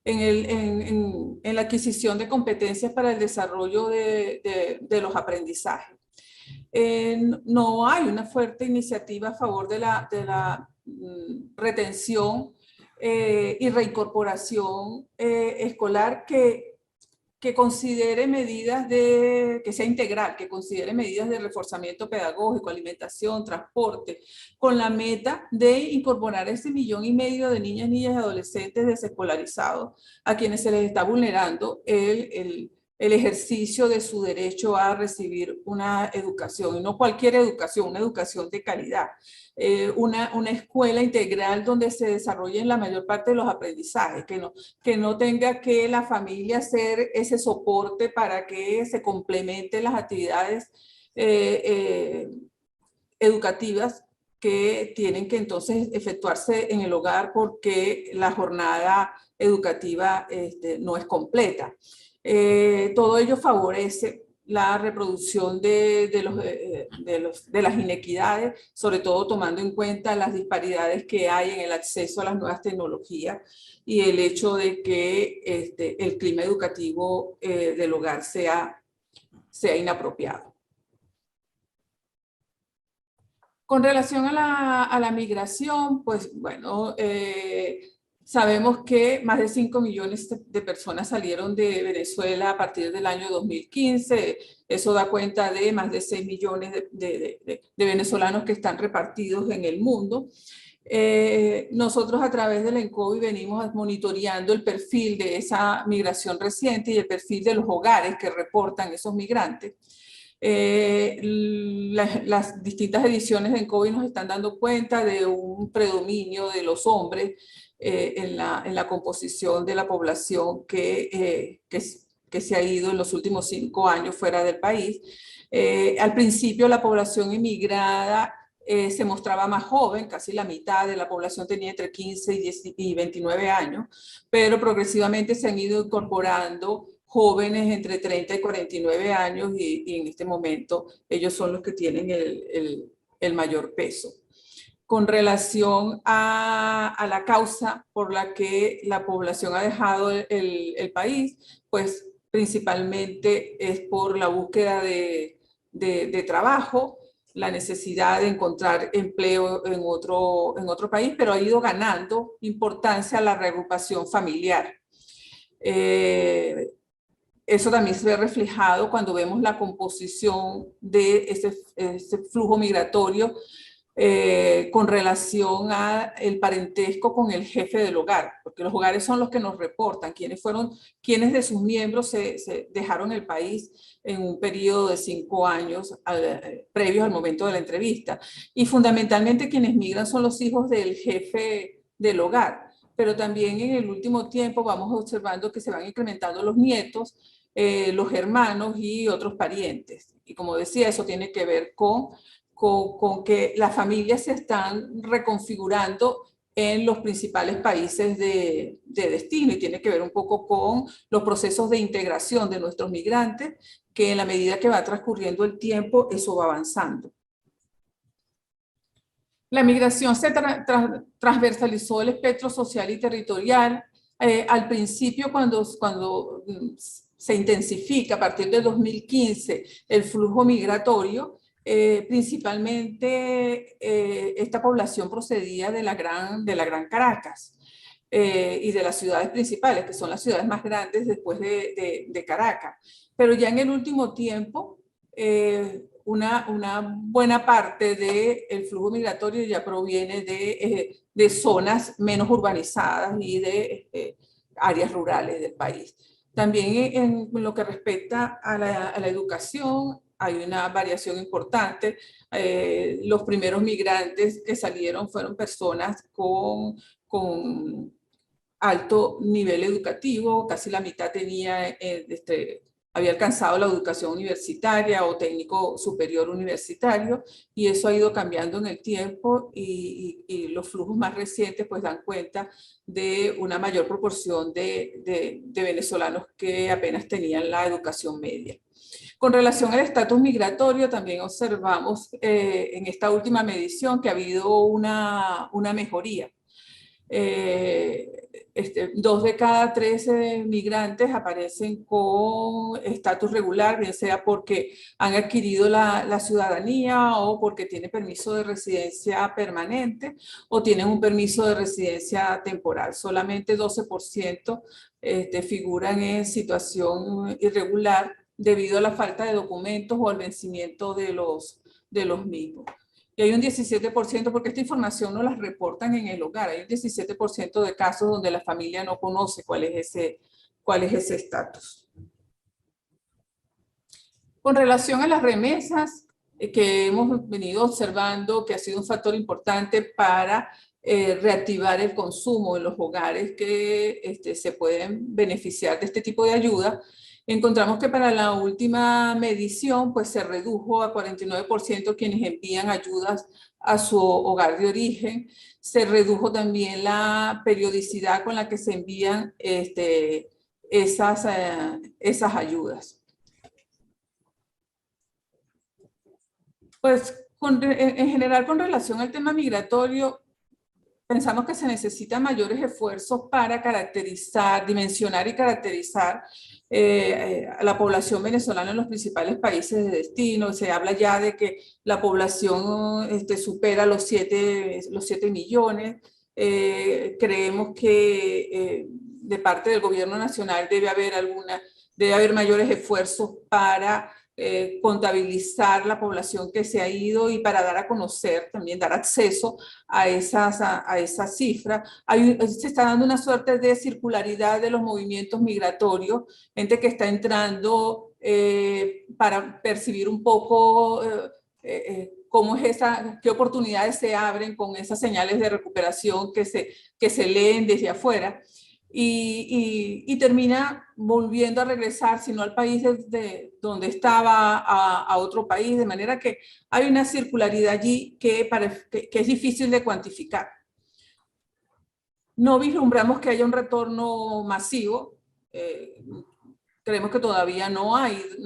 en la adquisición de competencias para el desarrollo de los aprendizajes. No hay una fuerte iniciativa a favor de la retención y reincorporación escolar que considere medidas que sea integral, que considere medidas de reforzamiento pedagógico, alimentación, transporte, con la meta de incorporar ese 1,5 millones de niñas y adolescentes desescolarizados a quienes se les está vulnerando el ejercicio de su derecho a recibir una educación, y no cualquier educación, una educación de calidad, una escuela integral donde se desarrollen la mayor parte de los aprendizajes, que no tenga que la familia ser ese soporte para que se complementen las actividades educativas que tienen que entonces efectuarse en el hogar porque la jornada educativa no es completa. Todo ello favorece la reproducción de las inequidades, sobre todo tomando en cuenta las disparidades que hay en el acceso a las nuevas tecnologías y el hecho de que el clima educativo del hogar sea inapropiado. Con relación a la migración, pues bueno, sabemos que más de 5 millones de personas salieron de Venezuela a partir del año 2015. Eso da cuenta de más de 6 millones de venezolanos que están repartidos en el mundo. Nosotros a través del ENCOVI venimos monitoreando el perfil de esa migración reciente y el perfil de los hogares que reportan esos migrantes. Las distintas ediciones de ENCOVI nos están dando cuenta de un predominio de los hombres en la composición de la población que se ha ido en los últimos 5 años fuera del país. Al principio la población emigrada se mostraba más joven, casi la mitad de la población tenía entre 15 y 29 años, pero progresivamente se han ido incorporando jóvenes entre 30 y 49 años y en este momento ellos son los que tienen el mayor peso. Con relación a la causa por la que la población ha dejado el país, pues principalmente es por la búsqueda de trabajo, la necesidad de encontrar empleo en otro país, pero ha ido ganando importancia la reagrupación familiar. Eso también se ve reflejado cuando vemos la composición de ese flujo migratorio con relación al parentesco con el jefe del hogar, porque los hogares son los que nos reportan quiénes de sus miembros se dejaron el país en un periodo de 5 años previos al momento de la entrevista. Y fundamentalmente quienes migran son los hijos del jefe del hogar. pero también en el último tiempo vamos observando que se van incrementando los nietos, los hermanos y otros parientes. Y como decía, eso tiene que ver con que las familias se están reconfigurando en los principales países de destino, y tiene que ver un poco con los procesos de integración de nuestros migrantes, que en la medida que va transcurriendo el tiempo, eso va avanzando. La migración se transversalizó el espectro social y territorial. Al principio, cuando se intensifica a partir de 2015 el flujo migratorio, principalmente esta población procedía de la Gran Caracas y de las ciudades principales, que son las ciudades más grandes después de Caracas. Pero ya en el último tiempo, una buena parte del flujo migratorio ya proviene de zonas menos urbanizadas y de áreas rurales del país. También en lo que respecta a la educación, hay una variación importante. Los primeros migrantes que salieron fueron personas con alto nivel educativo, casi la mitad había alcanzado la educación universitaria o técnico superior universitario, y eso ha ido cambiando en el tiempo, y los flujos más recientes pues dan cuenta de una mayor proporción de venezolanos que apenas tenían la educación media. Con relación al estatus migratorio, también observamos en esta última medición que ha habido una mejoría. 2 de cada 13 migrantes aparecen con estatus regular, bien sea porque han adquirido la ciudadanía o porque tienen permiso de residencia permanente o tienen un permiso de residencia temporal. Solamente 12% figuran en situación irregular debido a la falta de documentos o al vencimiento de los mismos. Y hay un 17%, porque esta información no la reportan en el hogar, hay un 17% de casos donde la familia no conoce cuál es ese estatus. Con relación a las remesas, que hemos venido observando que ha sido un factor importante para reactivar el consumo en los hogares que se pueden beneficiar de este tipo de ayuda, encontramos que para la última medición pues se redujo a 49% quienes envían ayudas a su hogar de origen. Se redujo también la periodicidad con la que se envían esas ayudas. Pues en general, con relación al tema migratorio, pensamos que se necesitan mayores esfuerzos para dimensionar y caracterizar a la población venezolana en los principales países de destino. Se habla ya de que la población supera los 7 millones. Creemos que de parte del gobierno nacional debe haber mayores esfuerzos para contabilizar la población que se ha ido y para dar a conocer, también dar acceso a esas cifras. Se está dando una suerte de circularidad de los movimientos migratorios, gente que está entrando para percibir un poco cómo es qué oportunidades se abren con esas señales de recuperación que se leen desde afuera. Y termina volviendo a regresar, si no al país donde estaba, a otro país, de manera que hay una circularidad allí que es difícil de cuantificar. No vislumbramos que haya un retorno masivo. Creemos que todavía no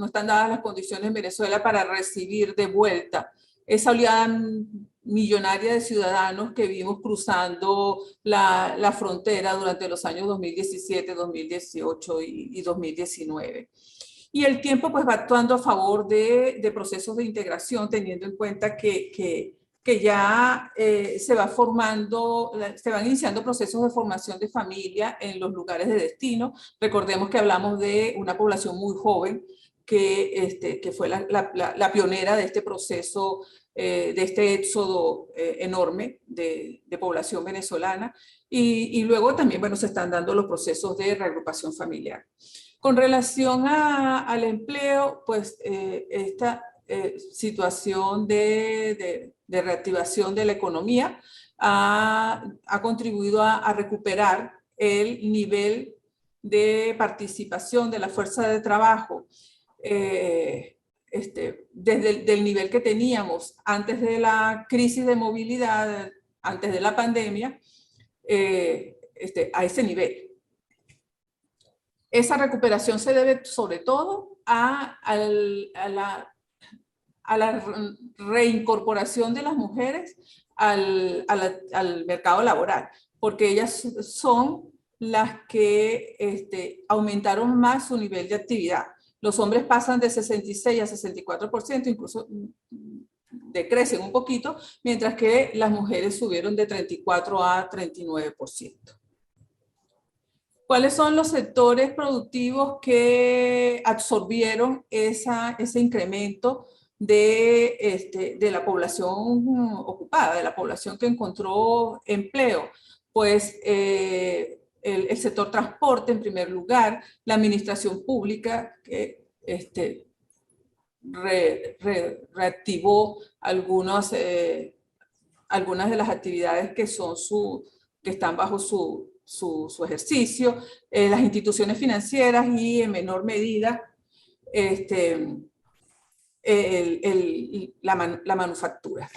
están dadas las condiciones en Venezuela para recibir de vuelta esa oleada millonaria de ciudadanos que vimos cruzando la frontera durante los años 2017, 2018 y 2019. Y el tiempo pues va actuando a favor de procesos de integración, teniendo en cuenta que ya se van iniciando procesos de formación de familia en los lugares de destino. Recordemos que hablamos de una población muy joven que fue la pionera de este proceso, de este éxodo enorme de población venezolana, y luego también, bueno, se están dando los procesos de reagrupación familiar. Con relación al empleo, pues esta situación de reactivación de la economía ha contribuido a recuperar el nivel de participación de la fuerza de trabajo desde el nivel que teníamos antes de la crisis de movilidad, antes de la pandemia, a ese nivel. Esa recuperación se debe sobre todo a la reincorporación de las mujeres al mercado laboral, porque ellas son las que aumentaron más su nivel de actividad. Los hombres pasan de 66 a 64%, incluso decrecen un poquito, mientras que las mujeres subieron de 34 a 39%. ¿Cuáles son los sectores productivos que absorbieron ese incremento de la población ocupada, de la población que encontró empleo? Pues el sector transporte en primer lugar, la administración pública que reactivó algunas de las actividades que están bajo su ejercicio, las instituciones financieras y en menor medida la manufactura.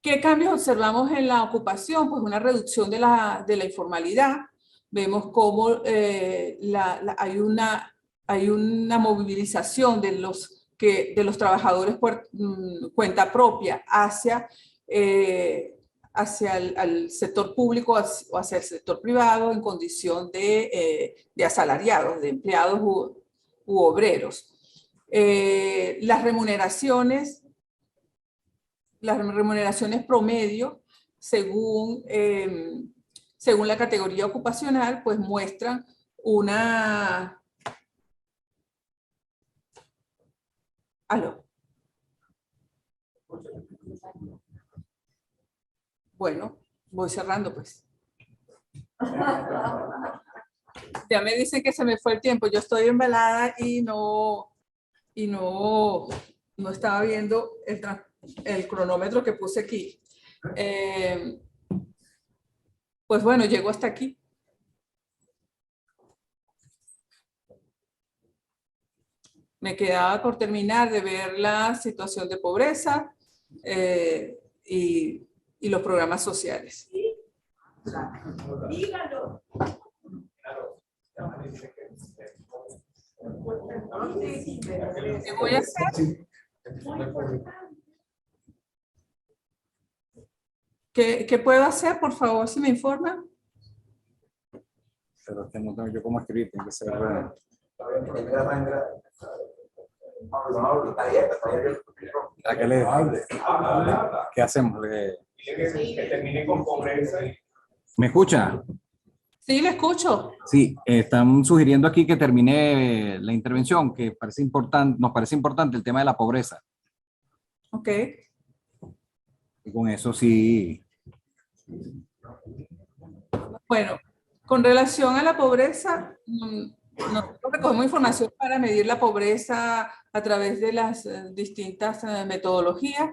¿Qué cambios observamos en la ocupación? Pues una reducción de la informalidad. Vemos cómo hay una movilización de los trabajadores por cuenta propia hacia el sector público o hacia el sector privado en condición de asalariados, de empleados u obreros. Las remuneraciones promedio, según la categoría ocupacional, pues muestran una... ¿Aló? Bueno, voy cerrando pues. Ya me dicen que se me fue el tiempo. Yo estoy embalada y no estaba viendo el cronómetro que puse aquí. Pues bueno, llego hasta aquí. Me quedaba por terminar de ver la situación de pobreza y los programas sociales. Dígalo. ¿Qué voy a hacer? ¿Qué puedo hacer? Por favor, si me informan. Pero que no tengo yo cómo escribir, tiene que ser... ¿A qué le hable? ¿Qué hacemos? Que termine con pobreza. ¿Me escucha? Sí, le escucho. Sí, están sugiriendo aquí que termine la intervención, que parece importante, nos parece importante el tema de la pobreza. Ok. Y con eso sí. Bueno, con relación a la pobreza, nosotros recogemos información para medir la pobreza a través de las distintas metodologías.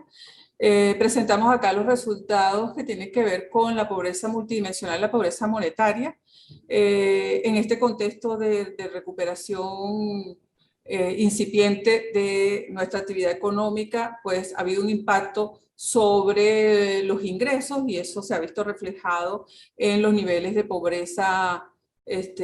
Presentamos acá los resultados que tienen que ver con la pobreza multidimensional, la pobreza monetaria. En este contexto de recuperación incipiente de nuestra actividad económica, pues ha habido un impacto sobre los ingresos y eso se ha visto reflejado en los niveles de pobreza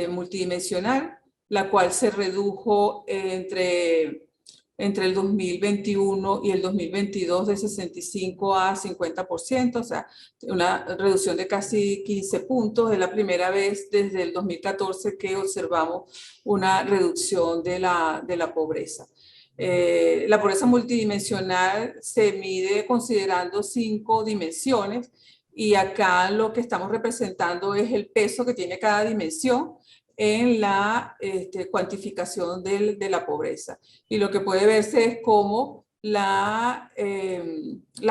multidimensional, la cual se redujo entre el 2021 y el 2022 de 65 a 50%, o sea, una reducción de casi 15 puntos. Es la primera vez desde el 2014 que observamos una reducción de la pobreza. La pobreza multidimensional se mide considerando 5 dimensiones y acá lo que estamos representando es el peso que tiene cada dimensión en la cuantificación de la pobreza. Y lo que puede verse es cómo la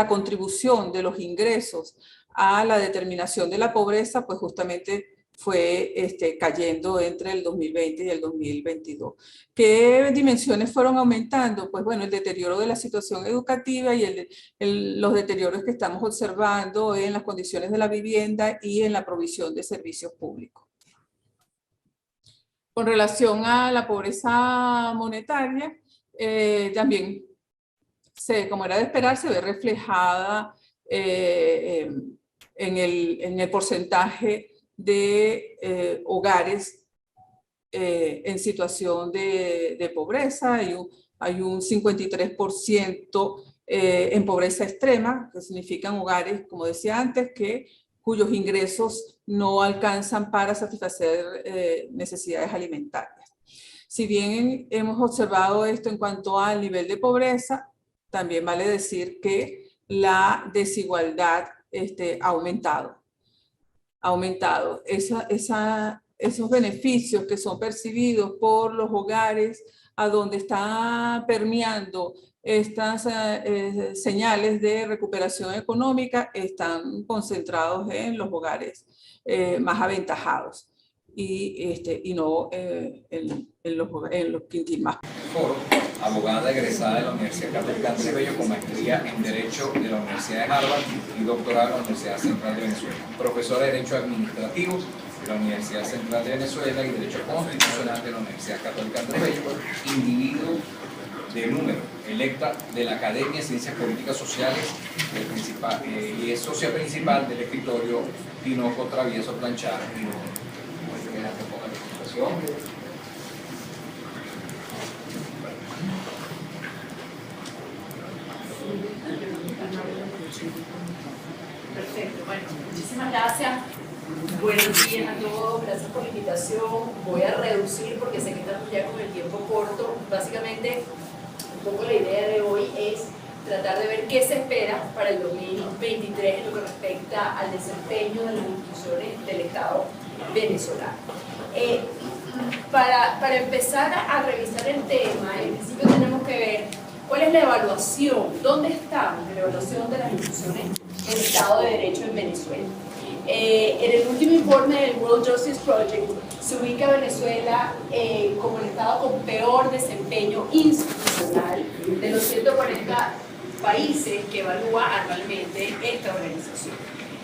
contribución de los ingresos a la determinación de la pobreza, pues justamente fue cayendo entre el 2020 y el 2022. ¿Qué dimensiones fueron aumentando? Pues bueno, el deterioro de la situación educativa y los deterioros que estamos observando en las condiciones de la vivienda y en la provisión de servicios públicos. Con relación a la pobreza monetaria, también, como era de esperar, se ve reflejada en el porcentaje de hogares en situación de pobreza. Hay un 53% en pobreza extrema, que significan hogares, como decía antes, cuyos ingresos no alcanzan para satisfacer necesidades alimentarias. Si bien hemos observado esto en cuanto al nivel de pobreza, también vale decir que la desigualdad ha aumentado. Esos beneficios que son percibidos por los hogares a donde está permeando estas señales de recuperación económica están concentrados en los hogares más aventajados y no en los quintiles más. Foro, abogada egresada de la Universidad Católica Andrés Bello con maestría en Derecho de la Universidad de Harvard y doctorado de la Universidad Central de Venezuela, profesora de Derecho Administrativo de la Universidad Central de Venezuela y Derecho Constitucional de la Universidad Católica Andrés Bello, individuo de número, electa de la Academia de Ciencias Políticas Sociales y es socia principal del escritorio Tinoco Travieso Planchar. Perfecto, bueno, muchísimas gracias. Buenos días a todos, gracias por la invitación. Voy a reducir porque sé que estamos ya con el tiempo corto. Básicamente, un poco la idea de hoy es tratar de ver qué se espera para el 2023 en lo que respecta al desempeño de las instituciones del Estado venezolano. Para empezar a revisar el tema, en principio tenemos que ver cuál es la evaluación, dónde estamos en la evaluación de las instituciones del Estado de Derecho en Venezuela. En el último informe del World Justice Project se ubica a Venezuela como el Estado con peor desempeño institucional de los 140 países que evalúa anualmente esta organización.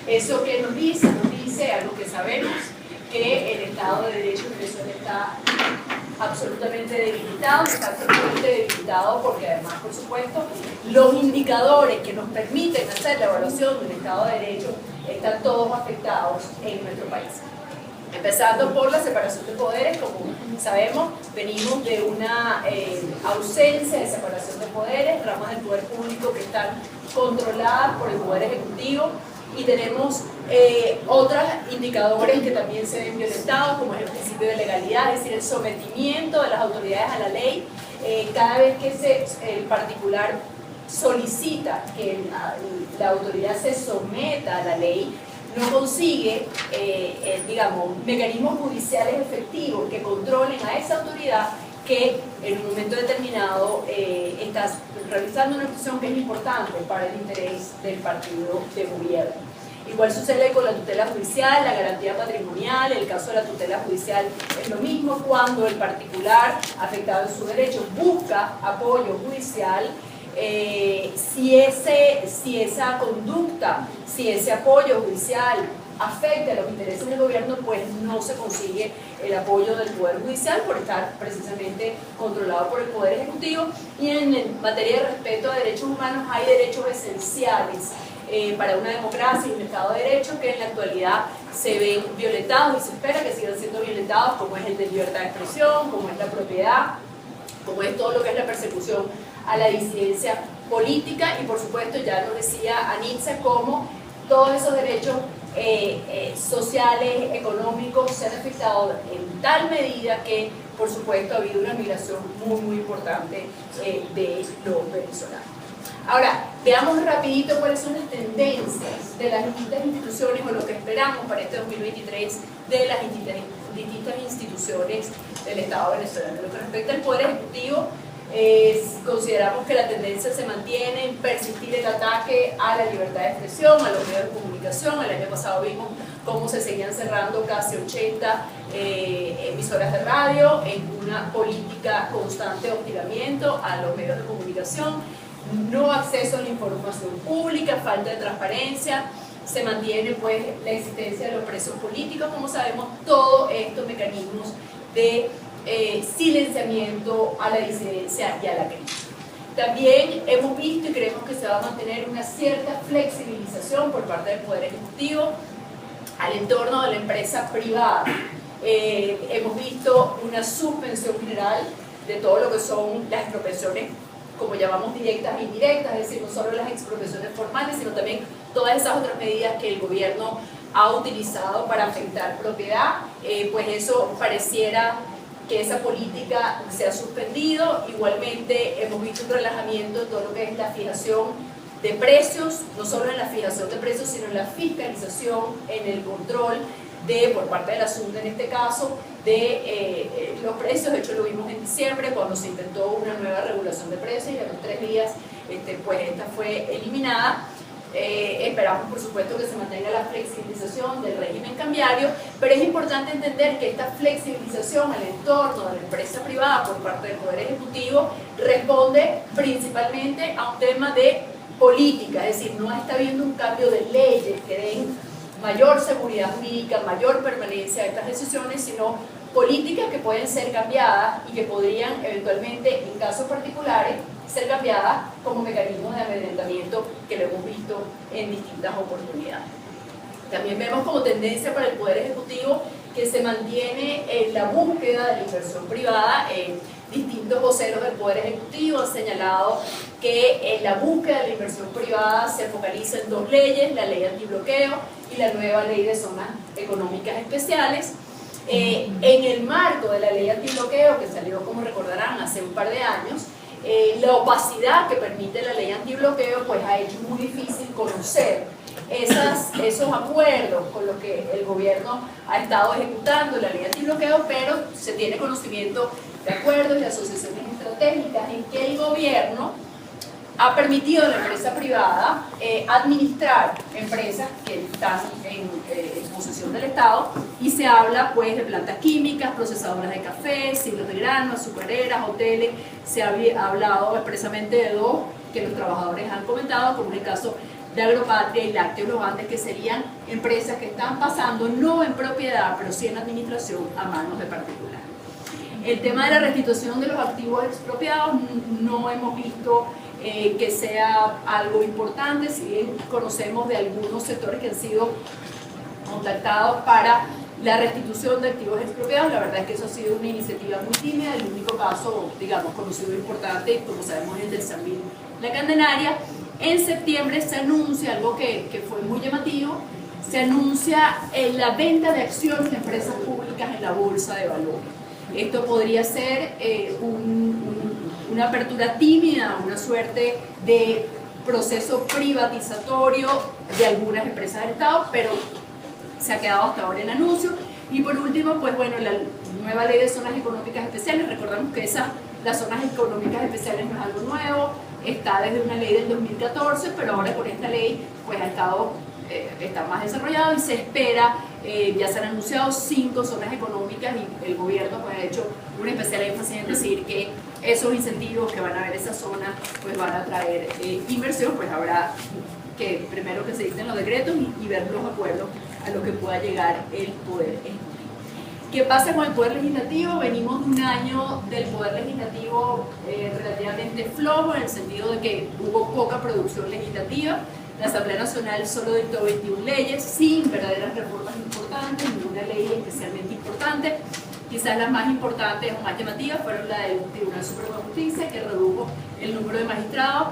¿Eso qué nos dice? Nos dice algo que sabemos, que el Estado de Derecho en Venezuela está absolutamente debilitado porque además, por supuesto, los indicadores que nos permiten hacer la evaluación del Estado de Derecho están todos afectados en nuestro país. Empezando por la separación de poderes, como sabemos, venimos de una ausencia de separación de poderes, ramas del poder público que están controladas por el poder ejecutivo, y tenemos otros indicadores que también se ven violentados, como es el principio de legalidad, es decir, el sometimiento de las autoridades a la ley. Cada vez que el particular solicita que la autoridad se someta a la ley, no consigue, digamos, mecanismos judiciales efectivos que controlen a esa autoridad que en un momento determinado está realizando una acción que es importante para el interés del partido de gobierno. Igual sucede con la tutela judicial, la garantía patrimonial. El caso de la tutela judicial es lo mismo cuando el particular afectado en sus derechos busca apoyo judicial. Si esa conducta, si ese apoyo judicial afecta a los intereses del gobierno, pues no se consigue el apoyo del Poder Judicial por estar precisamente controlado por el Poder Ejecutivo. Y en materia de respeto a derechos humanos hay derechos esenciales para una democracia y un Estado de Derecho que en la actualidad se ven violentados y se espera que sigan siendo violentados, como es el de libertad de expresión, como es la propiedad, como es todo lo que es la persecución a la disidencia política, y por supuesto ya nos decía Anitza cómo todos esos derechos sociales, económicos se han afectado en tal medida que por supuesto ha habido una migración muy importante de los venezolanos. Ahora, veamos rapidito cuáles son las tendencias de las distintas instituciones o lo que esperamos para este 2023 de las distintas instituciones del Estado venezolano. En lo que respecta al Poder Ejecutivo, Consideramos que la tendencia se mantiene en persistir el ataque a la libertad de expresión, a los medios de comunicación. El año pasado vimos cómo se seguían cerrando casi 80 emisoras de radio en una política constante de hostigamiento a los medios de comunicación, no acceso a la información pública, falta de transparencia. Se mantiene pues la existencia de los presos políticos, como sabemos, todos estos mecanismos de silenciamiento a la disidencia y a la crítica. También hemos visto y creemos que se va a mantener una cierta flexibilización por parte del Poder Ejecutivo al entorno de la empresa privada. Hemos visto una suspensión general de todo lo que son las expropiaciones, como llamamos directas e indirectas, es decir, no solo las expropiaciones formales, sino también todas esas otras medidas que el gobierno ha utilizado para afectar propiedad. Pues eso pareciera que esa política se ha suspendido. Igualmente hemos visto un relajamiento en todo lo que es la fijación de precios, no solo en la fijación de precios, sino en la fiscalización, en el control por parte del asunto en este caso, de los precios. De hecho lo vimos en diciembre cuando se intentó una nueva regulación de precios y a los 3 días pues esta fue eliminada. Esperamos por supuesto que se mantenga la flexibilización del régimen cambiario, pero es importante entender que esta flexibilización al entorno de la empresa privada por parte del Poder Ejecutivo responde principalmente a un tema de política, es decir, no está habiendo un cambio de leyes que den mayor seguridad jurídica, mayor permanencia de estas decisiones, sino políticas que pueden ser cambiadas y que podrían eventualmente, en casos particulares, ser cambiadas como mecanismos de amedrentamiento que lo hemos visto en distintas oportunidades. También vemos como tendencia para el Poder Ejecutivo que se mantiene en la búsqueda de la inversión privada. Distintos voceros del Poder Ejecutivo han señalado que en la búsqueda de la inversión privada se focaliza en 2 leyes, la ley antibloqueo y la nueva ley de zonas económicas especiales. En el marco de la ley antibloqueo, que salió, como recordarán, hace un par de años, la opacidad que permite la ley antibloqueo pues ha hecho muy difícil conocer esos acuerdos con los que el gobierno ha estado ejecutando la ley antibloqueo, pero se tiene conocimiento de acuerdos y asociaciones estratégicas en que el gobierno ha permitido a la empresa privada administrar empresas que están en posesión del Estado, y se habla pues de plantas químicas, procesadoras de café, silos de grano, azucareras, hoteles. Se ha hablado expresamente de 2 que los trabajadores han comentado, como en el caso de Agropatria y Lácteos Logantes, que serían empresas que están pasando no en propiedad, pero sí en administración a manos de particulares. El tema de la restitución de los activos expropiados no hemos visto que sea algo importante, si bien conocemos de algunos sectores que han sido contactados para la restitución de activos expropiados. La verdad es que eso ha sido una iniciativa muy tímida. El único caso, digamos, conocido e importante, como sabemos, es el del Sambil La Candelaria. En septiembre se anuncia algo que fue muy llamativo, se anuncia la venta de acciones de empresas públicas en la bolsa de valores. Esto podría ser una apertura tímida, una suerte de proceso privatizatorio de algunas empresas del Estado, pero se ha quedado hasta ahora el anuncio. Y por último, pues bueno, la nueva ley de zonas económicas especiales. Recordamos que las zonas económicas especiales no es algo nuevo, está desde una ley del 2014, pero ahora con esta ley pues está más desarrollado y se espera, ya se han anunciado 5 zonas económicas, y el gobierno pues ha hecho un especial énfasis en decir que esos incentivos que van a haber esas zonas pues van a traer inversión. Pues habrá que primero que se dicten los decretos y ver los acuerdos a los que pueda llegar el Poder Ejecutivo. ¿Qué pasa con el Poder Legislativo? Venimos de un año del Poder Legislativo relativamente flojo, en el sentido de que hubo poca producción legislativa. La Asamblea Nacional solo dictó 21 leyes, sin verdaderas reformas importantes, ninguna ley especialmente importante. Quizás las más importantes o más llamativas fueron la del Tribunal Supremo de Justicia, que redujo el número de magistrados,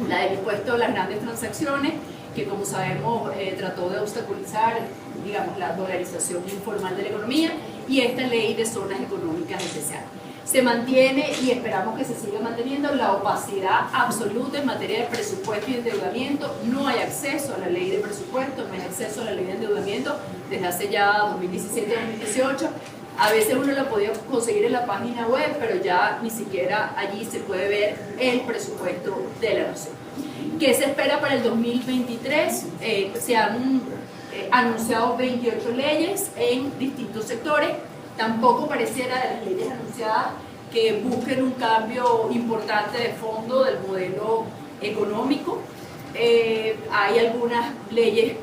la del impuesto a las grandes transacciones, que como sabemos trató de obstaculizar, digamos, la dolarización informal de la economía, y esta ley de zonas económicas especiales. Se mantiene, y esperamos que se siga manteniendo, la opacidad absoluta en materia de presupuesto y endeudamiento. No hay acceso a la ley de presupuesto, no hay acceso a la ley de endeudamiento desde hace ya 2017-2018. A veces uno la podía conseguir en la página web, pero ya ni siquiera allí se puede ver el presupuesto de la nación. ¿Qué se espera para el 2023? Se han anunciado 28 leyes en distintos sectores. Tampoco pareciera de las leyes anunciadas que busquen un cambio importante de fondo del modelo económico. Hay algunas leyes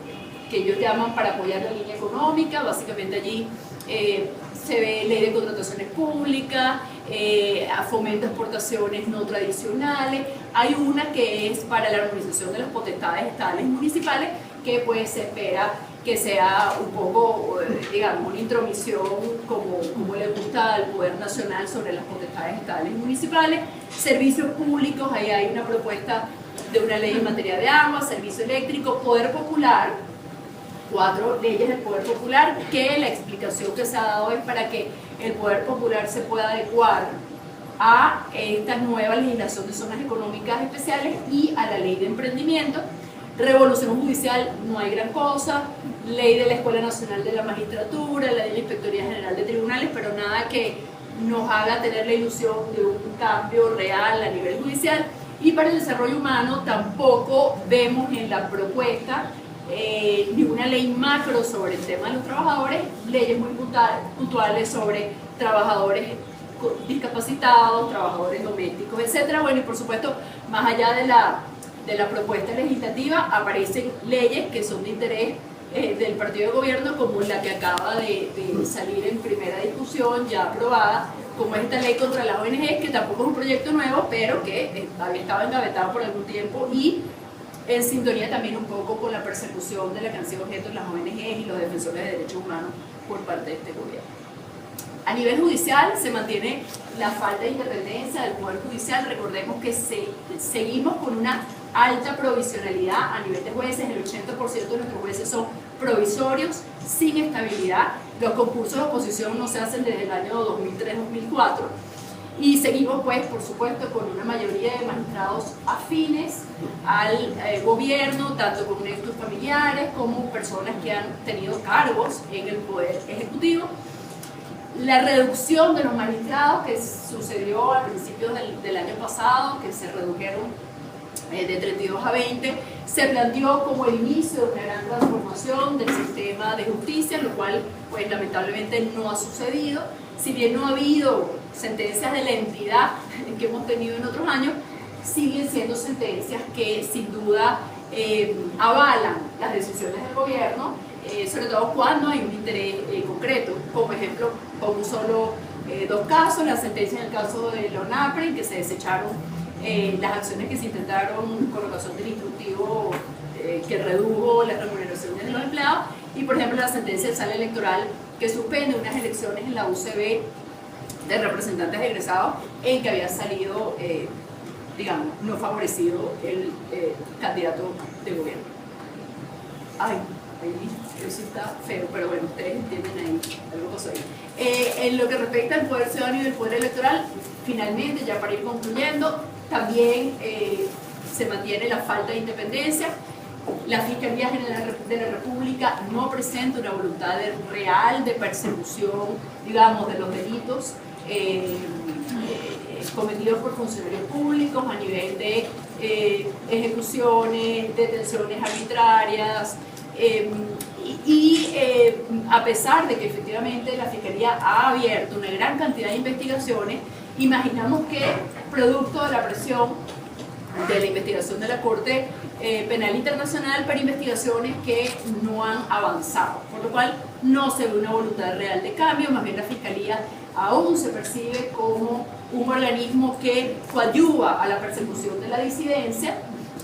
que ellos llaman para apoyar la línea económica. Básicamente allí se ve ley de contrataciones públicas, fomento de exportaciones no tradicionales. Hay una que es para la armonización de las potestades estatales y municipales, que pues se espera que sea un poco, digamos, una intromisión como le gusta al Poder Nacional sobre las potestades estatales y municipales. Servicios públicos, ahí hay una propuesta de una ley en materia de agua, servicio eléctrico, poder popular, 4 leyes del poder popular, que la explicación que se ha dado es para que el poder popular se pueda adecuar a esta nueva legislación de zonas económicas especiales y a la ley de emprendimiento. Revolución judicial, no hay gran cosa. Ley de la Escuela Nacional de la Magistratura, la ley de la Inspectoría General de Tribunales, pero nada que nos haga tener la ilusión de un cambio real a nivel judicial. Y para el desarrollo humano tampoco vemos en la propuesta ni una ley macro sobre el tema de los trabajadores, leyes muy puntuales sobre trabajadores discapacitados, trabajadores domésticos, etc. Bueno, y por supuesto, más allá de la propuesta legislativa, aparecen leyes que son de interés del partido de gobierno, como la que acaba de salir en primera discusión, ya aprobada, como esta ley contra las ONGs, que tampoco es un proyecto nuevo, pero que había estado engavetado por algún tiempo y en sintonía también un poco con la persecución de la que han sido objeto las ONGs y los defensores de derechos humanos por parte de este gobierno. A nivel judicial se mantiene la falta de independencia del Poder Judicial. Recordemos que seguimos con una alta provisionalidad a nivel de jueces. El 80% de nuestros jueces son provisorios, sin estabilidad. Los concursos de oposición no se hacen desde el año 2003-2004. Y seguimos, pues, por supuesto, con una mayoría de magistrados afines al gobierno, tanto con nexos familiares como personas que han tenido cargos en el Poder Ejecutivo. La reducción de los magistrados que sucedió a principios del año pasado, que se redujeron de 32 a 20, se planteó como el inicio de una gran transformación del sistema de justicia, lo cual, pues, lamentablemente no ha sucedido. Si bien no ha habido sentencias de la entidad que hemos tenido en otros años, siguen siendo sentencias que sin duda avalan las decisiones del gobierno, sobre todo cuando hay un interés concreto. Como ejemplo, pongo solo 2 casos: la sentencia en el caso de la ONAPRE, en que se desecharon las acciones que se intentaron con ocasión del instructivo que redujo las remuneraciones de los empleados, y por ejemplo la sentencia del SAL electoral, que suspende unas elecciones en la UCB de representantes egresados en que había salido, digamos, no favorecido el candidato de gobierno. Ay, eso está feo, pero bueno, ustedes entienden ahí, algo pasó ahí. En lo que respecta al poder ciudadano y el poder electoral, finalmente, ya para ir concluyendo, también se mantiene la falta de independencia. La Fiscalía General de la República no presenta una voluntad real de persecución, digamos, de los delitos cometidos por funcionarios públicos a nivel de ejecuciones, detenciones arbitrarias, a pesar de que efectivamente la Fiscalía ha abierto una gran cantidad de investigaciones, imaginamos que producto de la presión de la investigación de la Corte Penal Internacional, para investigaciones que no han avanzado, por lo cual no se ve una voluntad real de cambio. Más bien la Fiscalía aún se percibe como un organismo que coadyuva a la persecución de la disidencia,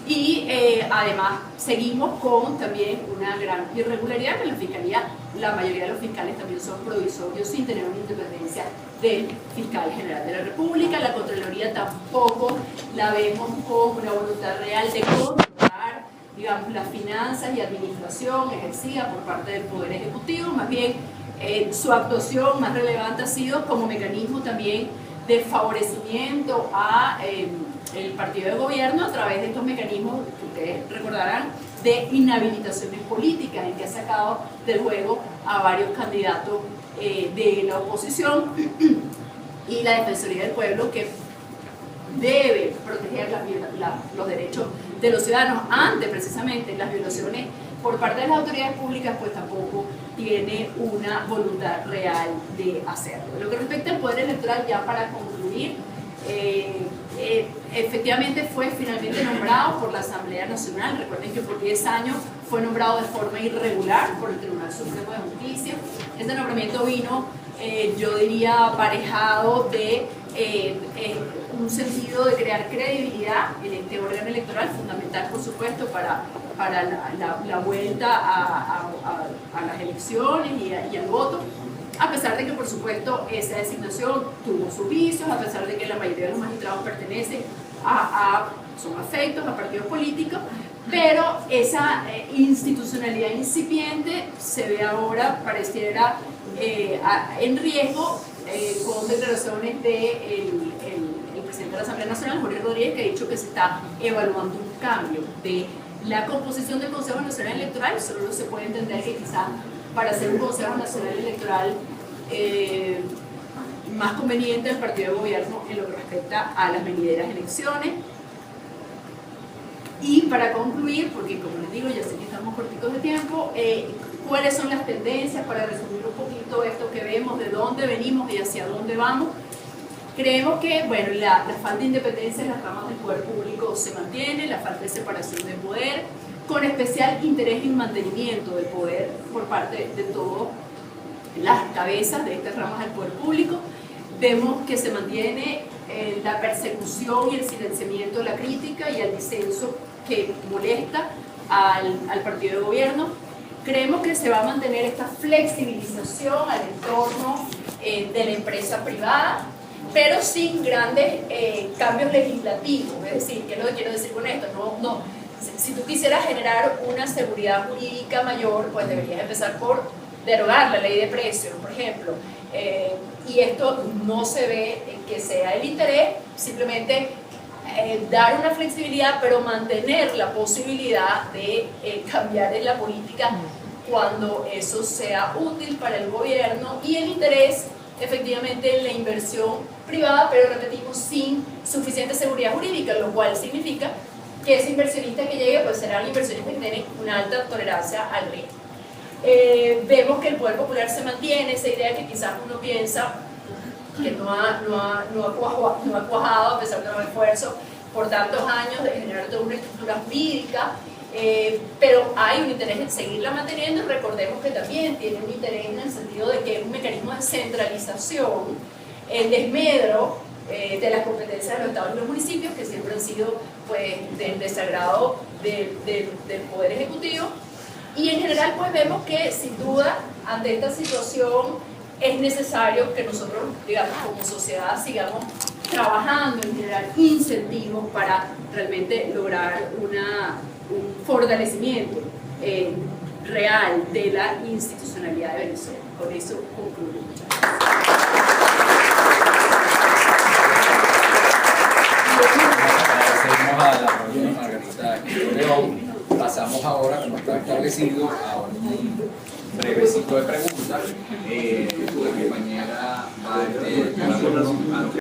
y además seguimos con también una gran irregularidad, que en la Fiscalía la mayoría de los fiscales también son provisorios sin tener una independencia del fiscal general de la República. La Contraloría tampoco la vemos con una voluntad real de controlar, digamos, las finanzas y administración ejercida por parte del Poder Ejecutivo. Más bien su actuación más relevante ha sido como mecanismo también de favorecimiento a el partido de gobierno a través de estos mecanismos que ustedes recordarán de inhabilitaciones políticas, en que ha sacado del juego a varios candidatos de la oposición, y la Defensoría del Pueblo, que debe proteger los derechos de los ciudadanos ante precisamente las violaciones por parte de las autoridades públicas, pues tampoco tiene una voluntad real de hacerlo. Lo que respecta al poder electoral, ya para concluir, efectivamente fue finalmente nombrado por la Asamblea Nacional. Recuerden que por 10 años fue nombrado de forma irregular por el Tribunal Supremo de Justicia. Este nombramiento vino, yo diría, aparejado de un sentido de crear credibilidad en este órgano electoral, fundamental por supuesto para la vuelta a las elecciones y al voto, a pesar de que por supuesto esa designación tuvo sus vicios, a pesar de que la mayoría de los magistrados pertenecen son afectos a partidos políticos, pero esa institucionalidad incipiente se ve ahora, pareciera en riesgo, con declaraciones del presidente de la Asamblea Nacional, Jorge Rodríguez, que ha dicho que se está evaluando un cambio de la composición del Consejo Nacional Electoral. Solo se puede entender que quizá para hacer un Consejo Nacional Electoral más conveniente el partido de gobierno en lo que respecta a las venideras elecciones. Y para concluir, porque como les digo, ya sé que estamos cortitos de tiempo, ¿cuáles son las tendencias? Para resumir un poquito esto que vemos, de dónde venimos y hacia dónde vamos. Creemos que, bueno, la falta de independencia en las ramas del poder público se mantiene, la falta de separación de poder, con especial interés en mantenimiento del poder por parte de todas las cabezas de estas ramas del poder público. Vemos que se mantiene la persecución y el silenciamiento de la crítica y el disenso que molesta al partido de gobierno. Creemos que se va a mantener esta flexibilización al entorno de la empresa privada, pero sin grandes cambios legislativos. Es decir, ¿qué es lo que quiero decir con esto? Si tú quisieras generar una seguridad jurídica mayor, pues deberías empezar por derogar la ley de precios, por ejemplo. Y esto no se ve que sea el interés, simplemente dar una flexibilidad, pero mantener la posibilidad de cambiar en la política cuando eso sea útil para el gobierno, y el interés efectivamente en la inversión privada, pero repetimos, sin suficiente seguridad jurídica, lo cual significa que ese inversionista que llegue pues serán inversionistas que tienen una alta tolerancia al riesgo. Vemos que el poder popular se mantiene, esa idea que quizás uno piensa que no ha cuajado a pesar de los esfuerzos por tantos años de generar toda una estructura jurídica, pero hay un interés en seguirla manteniendo. Recordemos que también tiene un interés en el sentido de que es un mecanismo de centralización, el desmedro de las competencias de los estados y los municipios, que siempre han sido pues, del desagrado del Poder Ejecutivo. Y en general pues vemos que sin duda ante esta situación es necesario que nosotros, digamos, como sociedad sigamos trabajando en generar incentivos para realmente lograr un fortalecimiento real de la institucionalidad de Venezuela. Con eso concluyo. Muchas gracias. Agradecemos a la profesora Margarita León. Pasamos ahora, como está establecido, a un brevecito de preguntas. La compañera va a